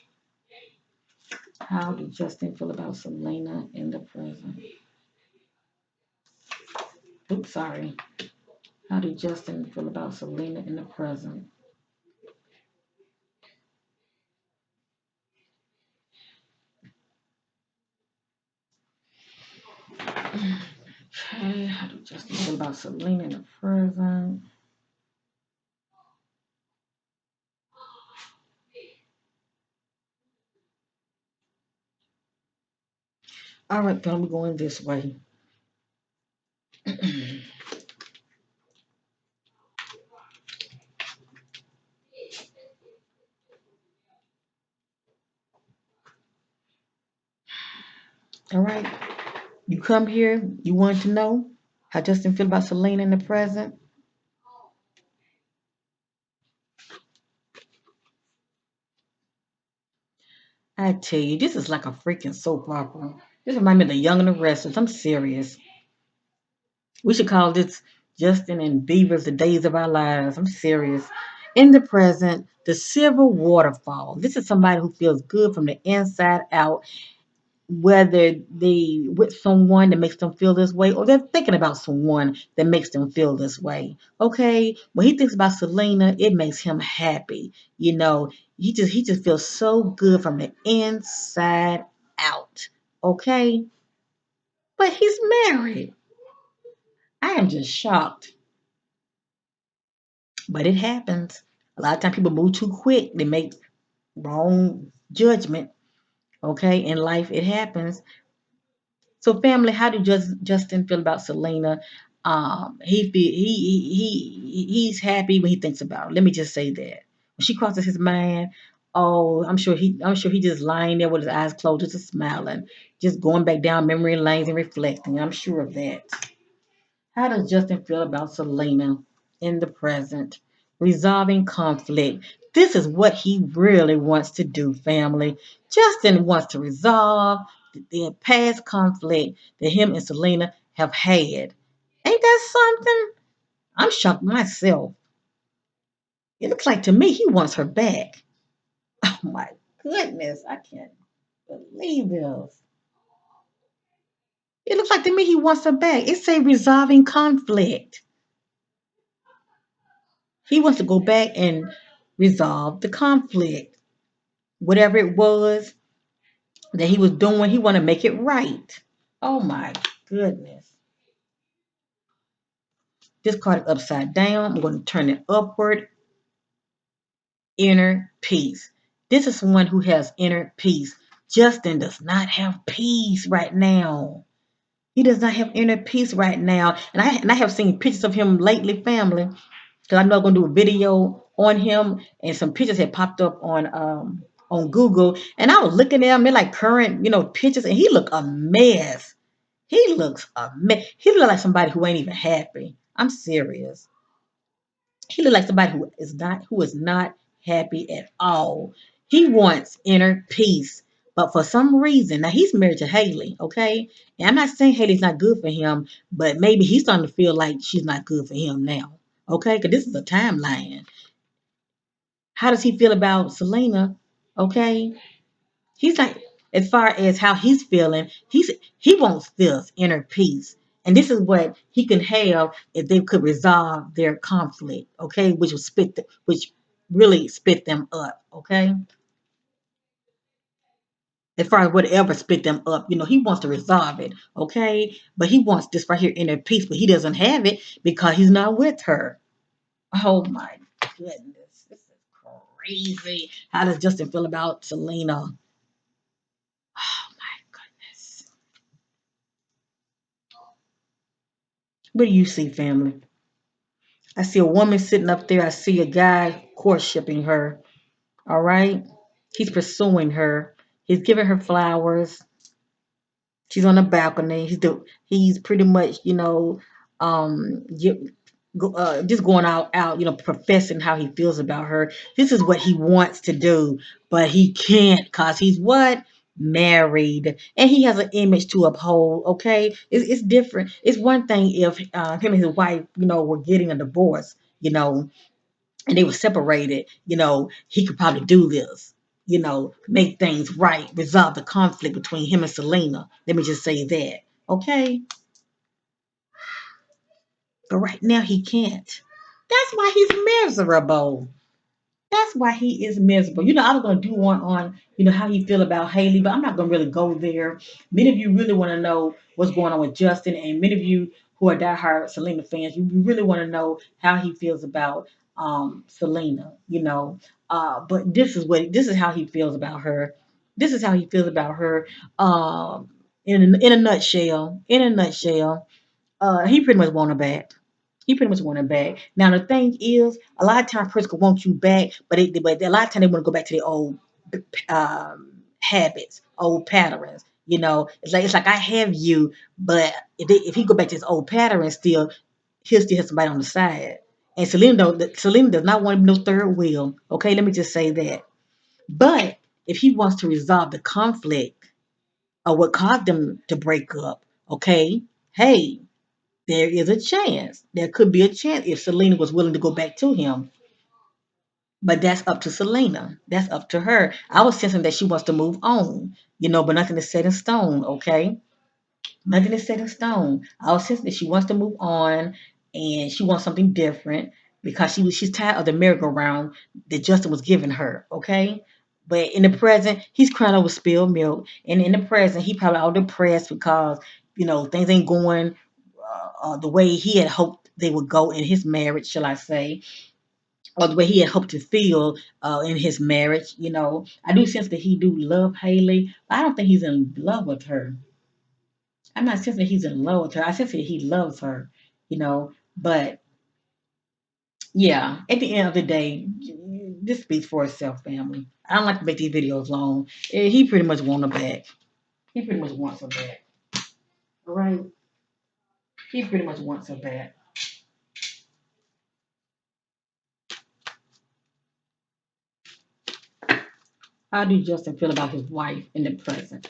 How did Justin feel about Selena in the present? Oops, sorry. How did Justin feel about Selena in the present? Okay, how did Justin feel about Selena in the present? All right, then we're going this way. All right, you come here, you want to know how Justin feel about Selena in the present? I tell you, this is like a freaking soap opera. This reminds me of The Young and the Restless. I'm serious. We should call this Justin and Bieber's The Days of Our Lives. I'm serious. In the present, the silver waterfall. This is somebody who feels good from the inside out, whether they with someone that makes them feel this way or they're thinking about someone that makes them feel this way. Okay? When he thinks about Selena, it makes him happy. You know, he just feels so good from the inside out. Okay? But he's married. I am just shocked. But it happens. A lot of times people move too quick. They make wrong judgment. Okay? In life it happens. So, family, how did Justin feel about Selena? He's happy when he thinks about it. Let me just say that when she crosses his mind, oh, I'm sure he just lying there with his eyes closed, just smiling, just going back down memory lanes and reflecting. I'm sure of that. How does Justin feel about Selena in the present? Resolving conflict. This is what he really wants to do, family. Justin wants to resolve the past conflict that him and Selena have had. Ain't that something? I'm shocked myself. It looks like to me he wants her back. Oh my goodness, I can't believe this. It looks like to me he wants her back. It's a resolving conflict. He wants to go back and resolve the conflict. Whatever it was that he was doing, he want to make it right. Oh my goodness. This card is upside down. I'm going to turn it upward. Inner peace. This is someone who has inner peace. Justin does not have peace right now. He does not have inner peace right now. And I have seen pictures of him lately, family. Because I know I'm gonna do a video on him, and some pictures had popped up on Google, and I was looking at him in like current, pictures, and he looked a mess. He looks a mess. He look like somebody who ain't even happy. I'm serious. He look like somebody who is not happy at all. He wants inner peace. But for some reason, now he's married to Hailey, okay? And I'm not saying Hailey's not good for him, but maybe he's starting to feel like she's not good for him now. Okay? Because this is a timeline. How does he feel about Selena? Okay? He's like, as far as how he's feeling, he wants this inner peace. And this is what he can have if they could resolve their conflict, okay, which really split them up, okay. As far as whatever split them up, he wants to resolve it, okay. But he wants this right here inner peace, but he doesn't have it because he's not with her. Oh my goodness, this is crazy. How does Justin feel about Selena? Oh my goodness. What do you see, family? I see a woman sitting up there. I see a guy courtshipping her. All right. He's pursuing her. He's giving her flowers. She's on the balcony. He's pretty much, um, just going out, professing how he feels about her. This is what he wants to do, but he can't because he's what? Married. And he has an image to uphold, okay? It's different. It's one thing if him and his wife, were getting a divorce, and they were separated, he could probably do this. make things right, resolve the conflict between him and Selena. Let me just say that. Okay? But right now he can't. That's why he's miserable. That's why he is miserable. I was gonna do one on, how he feel about Hailey, but I'm not gonna really go there. Many of you really want to know what's going on with Justin, and many of you who are diehard Selena fans, you really want to know how he feels about Selena. But this is how he feels about her. This is how he feels about her. In a nutshell, he pretty much want her back. He pretty much want her back. Now the thing is, a lot of times person can want you back, but a lot of times they want to go back to their old habits, old patterns. It's like I have you, but if he go back to his old pattern, still he'll still have somebody on the side. And Selena does not want no third wheel. Okay, let me just say that. But if he wants to resolve the conflict of what caused them to break up, okay, hey, there is a chance. There could be a chance if Selena was willing to go back to him. But that's up to Selena. That's up to her. I was sensing that she wants to move on, but nothing is set in stone, okay? Nothing is set in stone. I was sensing that she wants to move on and she wants something different because she's tired of the merry-go-round that Justin was giving her, okay? But in the present, he's crying over spilled milk. And in the present, he probably all depressed because, things ain't going the way he had hoped they would go in his marriage, shall I say, or the way he had hoped to feel in his marriage. I do sense that he do love Hailey, but I don't think he's in love with her. I'm not sensing that he's in love with her. I sense that he loves her, but yeah, at the end of the day, this speaks for itself, family. I don't like to make these videos long. He pretty much wants her back. He pretty much wants her back. All right? He pretty much wants her back. How do Justin feel about his wife in the present?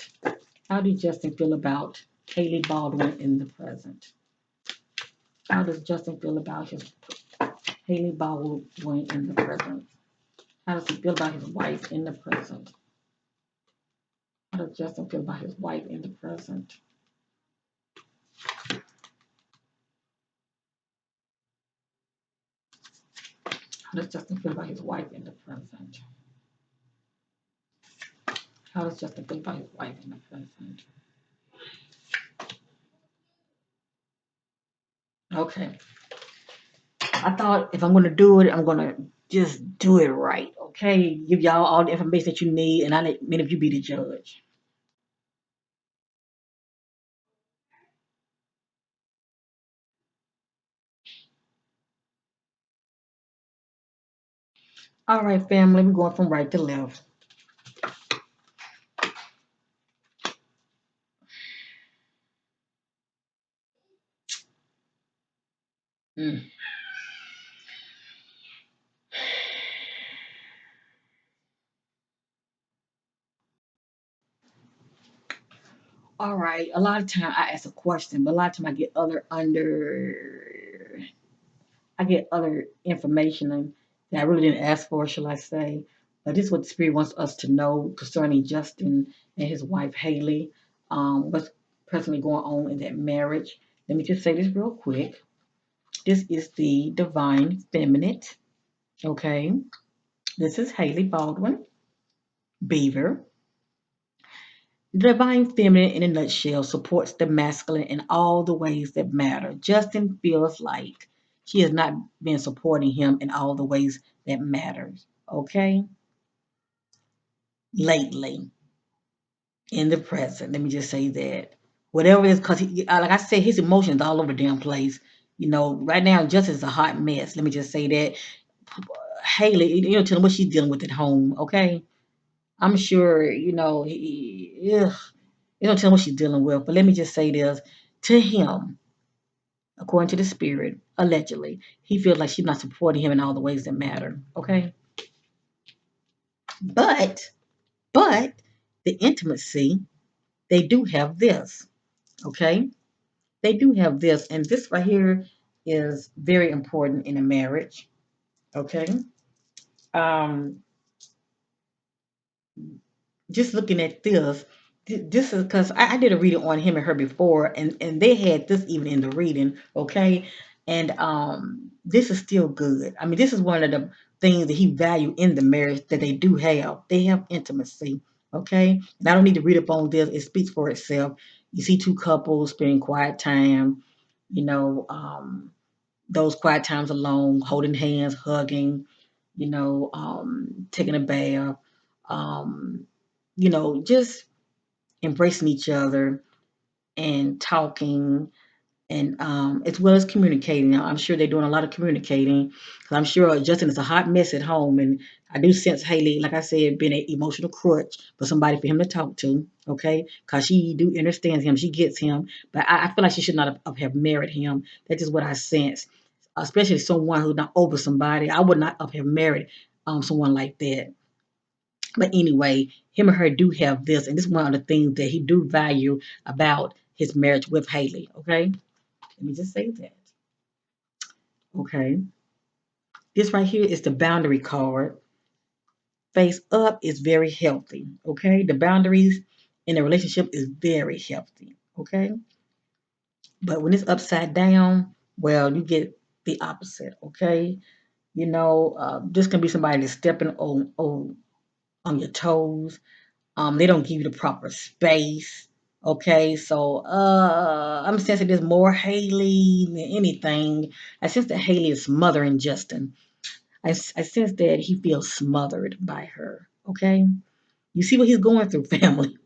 How do Justin feel about Hailey Baldwin in the present? How does Justin feel about his Hailey Baldwin in the present? How does he feel about his wife in the present? How does Justin feel about his wife in the present? How does Justin feel about his wife in the present? How does Justin feel about his wife in the present? Okay. I thought if I'm gonna do it, I'm gonna just do it right. Okay. Give y'all all the information that you need, and I let many of you be the judge. All right, family. We're going from right to left. Mm. All right. A lot of time I ask a question, but a lot of time I get other information that I really didn't ask for, shall I say. But this is what the Spirit wants us to know concerning Justin and his wife Hailey. What's presently going on in that marriage. Let me just say this real quick. This is the divine feminine. Okay. This is Hailey Baldwin, Beaver. The divine feminine, in a nutshell, supports the masculine in all the ways that matter. Justin feels like she has not been supporting him in all the ways that matters. Okay, lately, in the present, let me just say that whatever it is, because like I said, his emotions all over the damn place. Right now, Justin is a hot mess. Let me just say that. Hailey, tell him what she's dealing with at home. Okay, I'm sure ugh, tell him what she's dealing with. But let me just say this to him, according to the spirit, allegedly, he feels like she's not supporting him in all the ways that matter. Okay, but the intimacy, they do have this. Okay, they do have this, and this right here is very important in a marriage. Okay, um, just looking at this, this is because I did a reading on him and her before, and they had this even in the reading, okay, and this is still good. I mean, this is one of the things that he valued in the marriage that they do have. They have intimacy, okay, and I don't need to read up on this. It speaks for itself. You see two couples spending quiet time, you know, those quiet times alone, holding hands, hugging, taking a bath, um, just embracing each other and talking and as well as communicating. Now, I'm sure they're doing a lot of communicating because I'm sure Justin is a hot mess at home. And I do sense Hailey, like I said, being an emotional crutch for somebody for him to talk to, okay? Because she do understand him, she gets him. But I feel like she should not have married him. That's just what I sense, especially someone who's not over somebody. I would not have married someone like that. But anyway, him and her do have this, and this is one of the things that he do value about his marriage with Hailey. Okay, let me just say that. Okay, this right here is the boundary card. Face up is very healthy. Okay, the boundaries in a relationship is very healthy. Okay, but when it's upside down, well, you get the opposite. Okay, this can be somebody that's stepping on your toes. They don't give you the proper space. Okay, so I'm sensing there's more Hailey than anything. I sense that Hailey is smothering Justin. I sense that he feels smothered by her. Okay, you see what he's going through, family.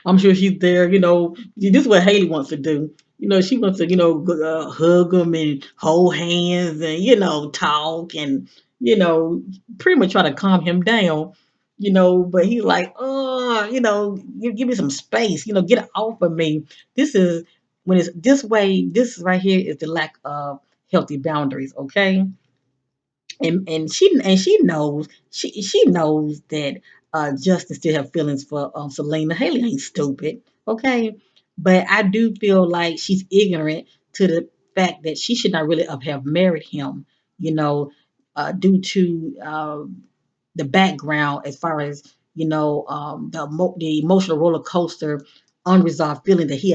I'm sure she's there. This is what Hailey wants to do. She wants to, hug him and hold hands and, talk and, you know, pretty much try to calm him down. But he's like, oh, give me some space. Get it off of me. This is when it's this way. This right here is the lack of healthy boundaries. Okay, and she knows that Justin still have feelings for Selena. Hailey ain't stupid, okay? But I do feel like she's ignorant to the fact that she should not really have married him, due to the background as far as the emotional roller coaster, unresolved feeling that he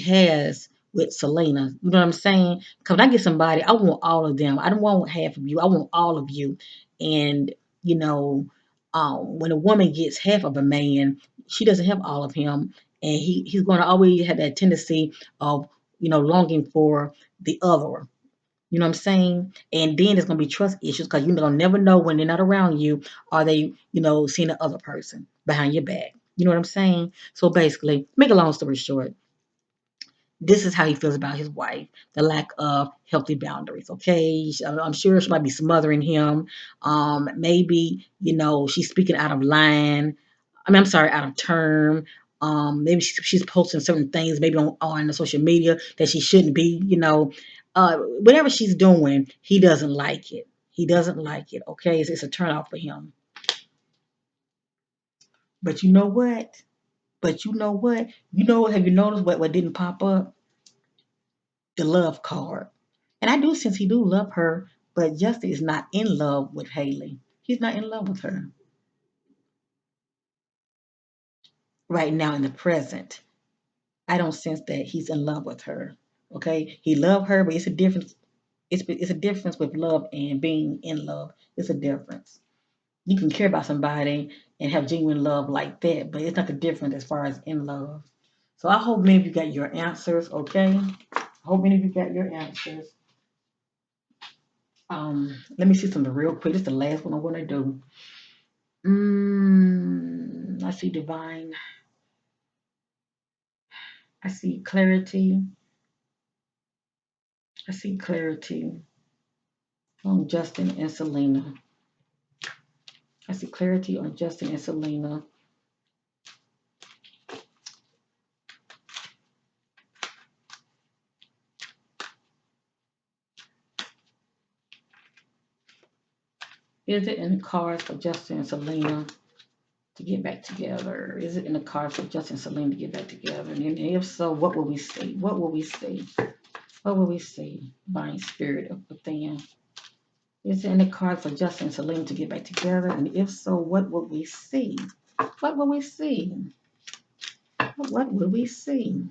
has with Selena. You know what I'm saying? Because when I get somebody, I want all of them. I don't want half of you. I want all of you. And you know, when a woman gets half of a man, she doesn't have all of him, and he's going to always have that tendency of longing for the other. You know what I'm saying? And then there's gonna be trust issues because you're gonna never know when they're not around you, are they, seeing the other person behind your back. You know what I'm saying? So basically, make a long story short, this is how he feels about his wife, the lack of healthy boundaries. Okay, I'm sure she might be smothering him. Maybe she's speaking out of line. I mean, I'm sorry, out of term. Maybe she's posting certain things, maybe on the social media that she shouldn't be. Whatever she's doing, he doesn't like it. He doesn't like it. Okay, it's a turn off for him. But you know what? But you know what? Have you noticed what didn't pop up? The love card. And I do sense he do love her, but Justin is not in love with Hailey. He's not in love with her right now in the present. I don't sense that he's in love with her. Okay, he love her, but it's a difference. It's a difference with love and being in love. It's a difference. You can care about somebody and have genuine love like that, but it's not the difference as far as in love. So I hope many of you got your answers. Okay, I hope many of you got your answers. Let me see something real quick. This is the last one I want to do. I see divine. I see clarity. I see clarity on Justin and Selena. I see clarity on Justin and Selena. Is it in the cards for Justin and Selena to get back together? Is it in the cards for Justin and Selena to get back together? And if so, what will we see? What will we see? What will we see? Divine spirit of within. Is it in the cards for Justin and Selena to get back together? And if so, what will we see? What will we see? What will we see?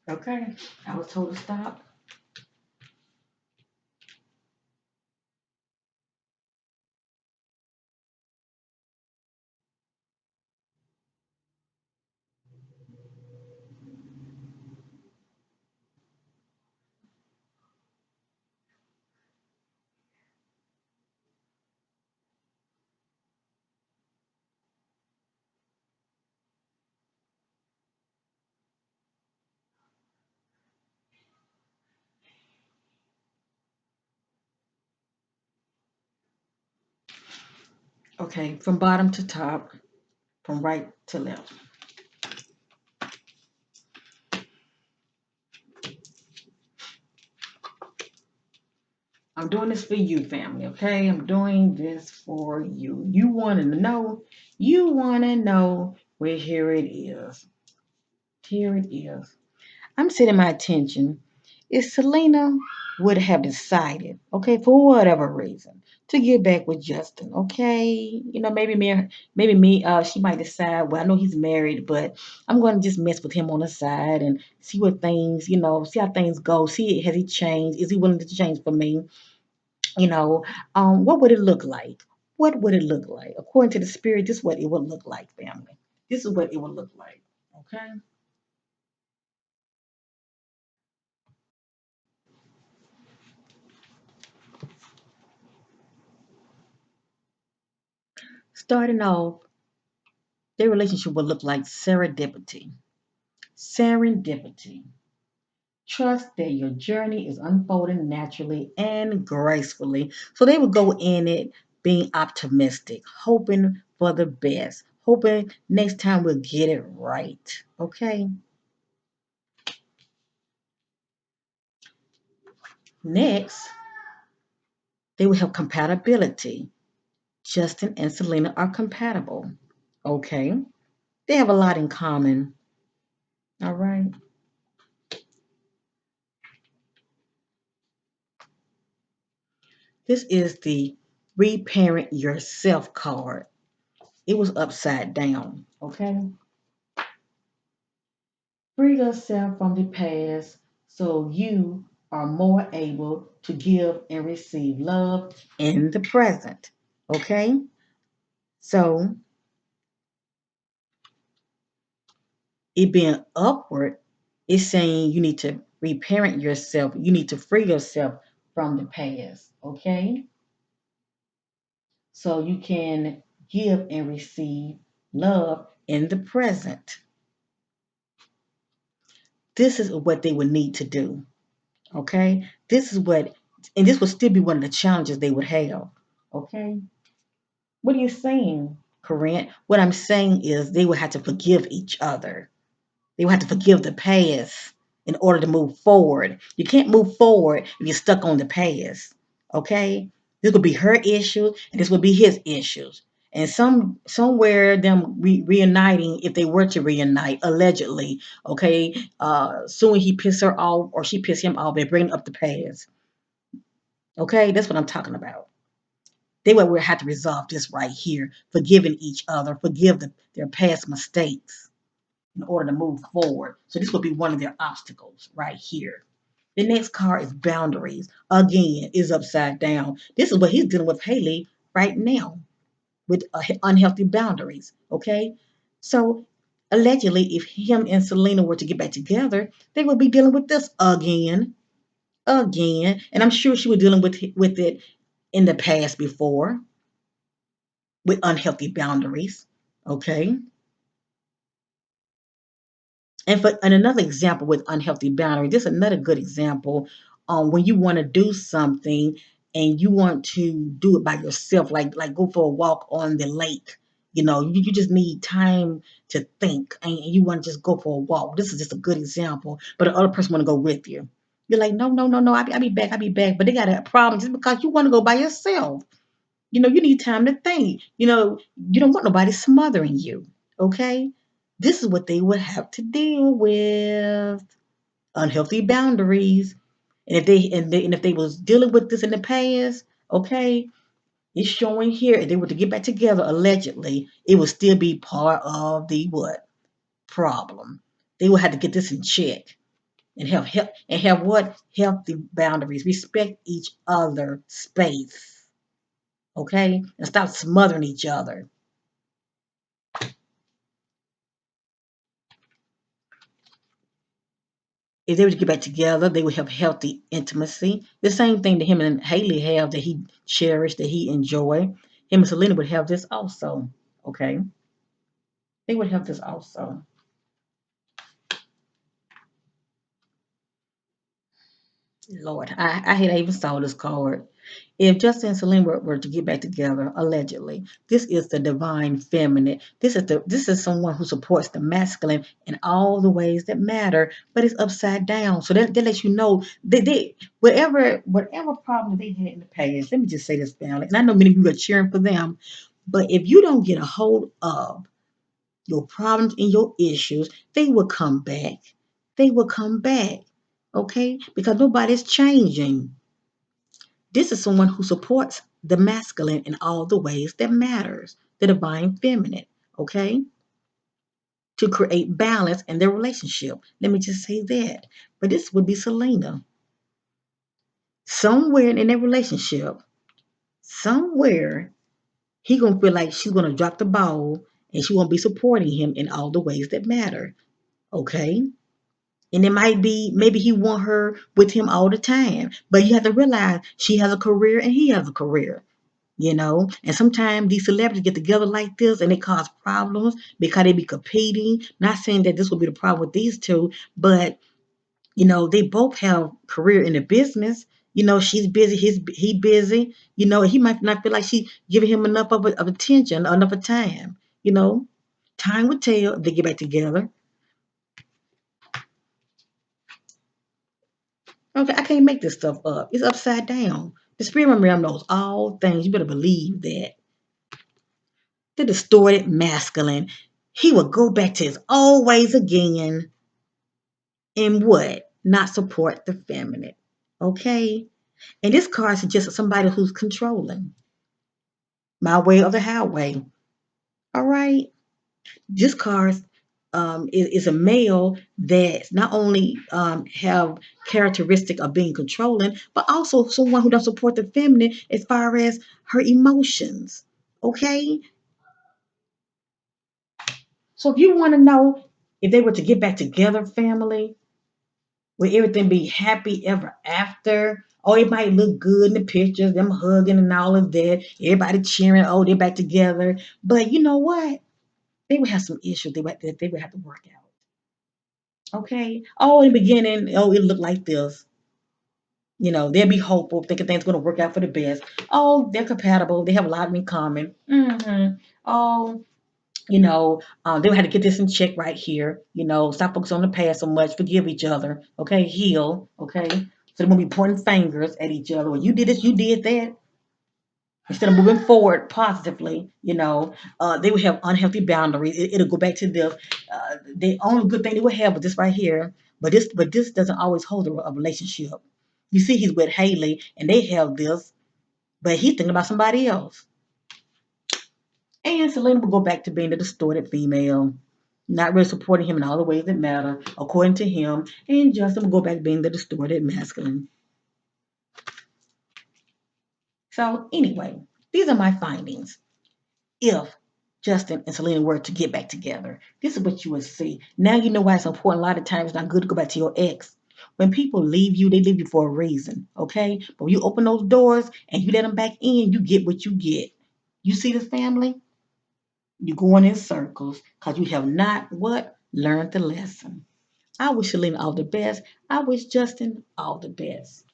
Okay, I was told to stop. Okay, from bottom to top, from right to left. I'm doing this for you, family, okay? I'm doing this for you. You want to know? You want to know? Well, here it is. Here it is. I'm setting my attention. If Selena would have decided, okay, for whatever reason, to get back with Justin, okay, maybe me, she might decide. Well, I know he's married, but I'm going to just mess with him on the side and see what things, see how things go. See, has he changed? Is he willing to change for me? You know, what would it look like? What would it look like? According to the spirit, this is what it would look like, family. This is what it would look like. Okay. Starting off, their relationship would look like serendipity. Serendipity. Trust that your journey is unfolding naturally and gracefully. So they would go in it being optimistic, hoping for the best, hoping next time we'll get it right. Okay. Next, they will have compatibility. Justin and Selena are compatible. Okay. They have a lot in common. All right. This is the reparent yourself card. It was upside down. Okay. Free yourself from the past so you are more able to give and receive love in the present. Okay. So it being upward is saying you need to reparent yourself. You need to free yourself from the past. Okay. So you can give and receive love in the present. This is what they would need to do. Okay. And this would still be one of the challenges they would have. Okay. What are you saying, Corinne? What I'm saying is they would have to forgive each other. They would have to forgive the past in order to move forward. You can't move forward if you're stuck on the past. Okay? This would be her issue, and this would be his issues. And somewhere them reuniting, if they were to reunite, allegedly, okay, soon he pissed her off or she pissed him off. They bring up the past. Okay, that's what I'm talking about. They would have to resolve this right here, forgiving each other, forgive their past mistakes in order to move forward. So this would be one of their obstacles right here. The next card is boundaries. Again, is upside down. This is what he's dealing with Hailey right now with unhealthy boundaries. Okay, so allegedly, if him and Selena were to get back together, they would be dealing with this again, and I'm sure she was dealing with it in the past before with unhealthy boundaries. Okay, and another example with unhealthy boundary, this is another good example when you want to do something and you want to do it by yourself, like go for a walk on the lake. You just need time to think, and you want to just go for a walk. This is just a good example, but the other person want to go with you. You're like, no, no, no, no, I'll be back, I'll be back. But they got a problem just because you want to go by yourself. You need time to think. You don't want nobody smothering you. Okay? This is what they would have to deal with. Unhealthy boundaries. And if they was dealing with this in the past, okay, it's showing here if they were to get back together allegedly, it would still be part of the what? Problem. They would have to get this in check and have what? Healthy boundaries. Respect each other space. Okay? And stop smothering each other. If they were to get back together, they would have healthy intimacy. The same thing that him and Hailey have that he cherished, that he enjoy. Him and Selena would have this also. Okay? They would have this also. Lord, I hate I even saw this card. If Justin and Selena were to get back together, allegedly, this is the divine feminine. This is someone who supports the masculine in all the ways that matter, but it's upside down. So that lets you know they whatever problem they had in the past. Let me just say this, family, and I know many of you are cheering for them, but if you don't get a hold of your problems and your issues, they will come back. They will come back. Okay? Because nobody's changing. This is someone who supports the masculine in all the ways that matters, the divine feminine, okay? To create balance in their relationship. Let me just say that. But this would be Selena. Somewhere in their relationship, somewhere, he gonna feel like she's gonna drop the ball and she won't be supporting him in all the ways that matter. Okay? And it might be maybe he want her with him all the time. But you have to realize she has a career and he has a career. And sometimes these celebrities get together like this and it cause problems because they be competing. Not saying that this will be the problem with these two, but they both have career in the business. She's busy, he busy. He might not feel like she giving him enough of attention, enough of time. You know, time will tell if they get back together. Okay, I can't make this stuff up. It's upside down. The spirit realm knows all things. You better believe that. The distorted masculine. He would go back to his old ways again and what? Not support the feminine. Okay? And this card suggests somebody who's controlling. My way or the highway. All right? This card is a male that not only have characteristic of being controlling, but also someone who doesn't support the feminine as far as her emotions. Okay? So if you want to know if they were to get back together, family, will everything be happy ever after? Oh, it might look good in the pictures, them hugging and all of that. Everybody cheering, oh, they're back together. But you know what? They would have some issues that they would have to work out. Okay? Oh, in the beginning, oh, it looked like this. They'll be hopeful, thinking things going to work out for the best. Oh, they're compatible. They have a lot in common. Oh, they would have to get this in check right here. Stop focusing on the past so much. Forgive each other. Okay, heal. Okay, so they won't be pointing fingers at each other. Well, you did this, you did that. Instead of moving forward positively, they would have unhealthy boundaries. It'll go back to the only good thing they would have was this right here. But this doesn't always hold a relationship. You see, he's with Hailey, and they have this, but he's thinking about somebody else. And Selena will go back to being the distorted female, not really supporting him in all the ways that matter, according to him. And Justin will go back to being the distorted masculine. So, anyway, these are my findings. If Justin and Selena were to get back together, this is what you would see. Now you know why it's important. A lot of times it's not good to go back to your ex. When people leave you, they leave you for a reason, okay? But when you open those doors and you let them back in, you get what you get. You see this family? You're going in circles because you have not what? Learned the lesson. I wish Selena all the best. I wish Justin all the best.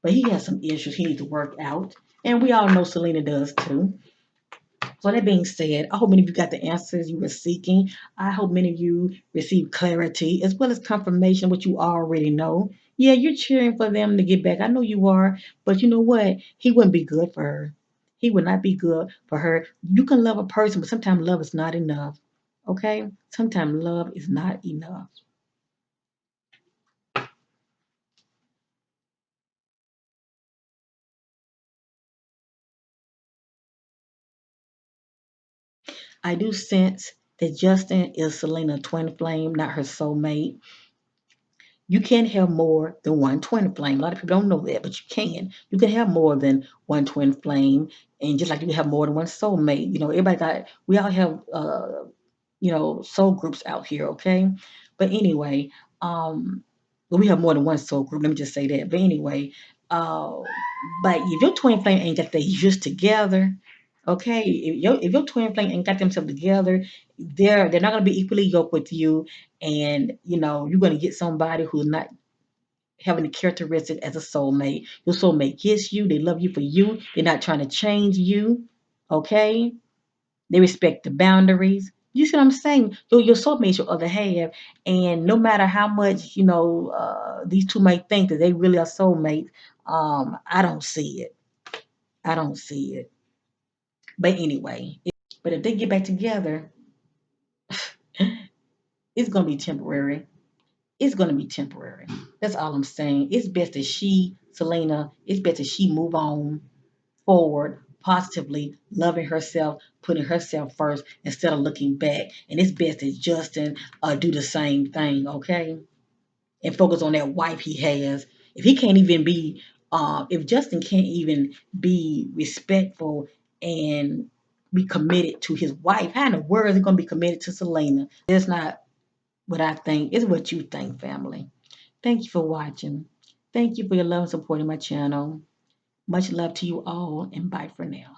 but he has some issues he needs to work out. And we all know Selena does too. So that being said, I hope many of you got the answers you were seeking. I hope many of you received clarity as well as confirmation, what you already know. Yeah, you're cheering for them to get back. I know you are, but you know what? He wouldn't be good for her. He would not be good for her. You can love a person, but sometimes love is not enough. Okay? Sometimes love is not enough. I do sense that Justin is Selena's twin flame, not her soulmate. You can have more than one twin flame. A lot of people don't know that, but you can. You can have more than one twin flame, and just like you can have more than one soulmate. Everybody got. We all have, soul groups out here. Okay, but anyway, well, we have more than one soul group. Let me just say that. But anyway, uh, but if your twin flame ain't got their just together, okay, if your twin flame ain't got themselves together, they're not gonna be equally yoked with you, and you're gonna get somebody who's not having the characteristic as a soulmate. Your soulmate gets you, they love you for you, they're not trying to change you, okay? They respect the boundaries. You see what I'm saying? Your soulmate's your other half, and no matter how much these two might think that they really are soulmates, I don't see it. I don't see it. But anyway, but if they get back together, it's gonna be temporary. It's gonna be temporary. That's all I'm saying. It's best that Selena, it's best that she move on forward positively, loving herself, putting herself first instead of looking back. And it's best that Justin do the same thing, okay? And focus on that wife he has. If he can't even be, if Justin can't even be respectful and be committed to his wife, how in the world is he going to be committed to Selena? That's not what I think. It's what you think, family. Thank you for watching. Thank you for your love and support in my channel. Much love to you all, and bye for now.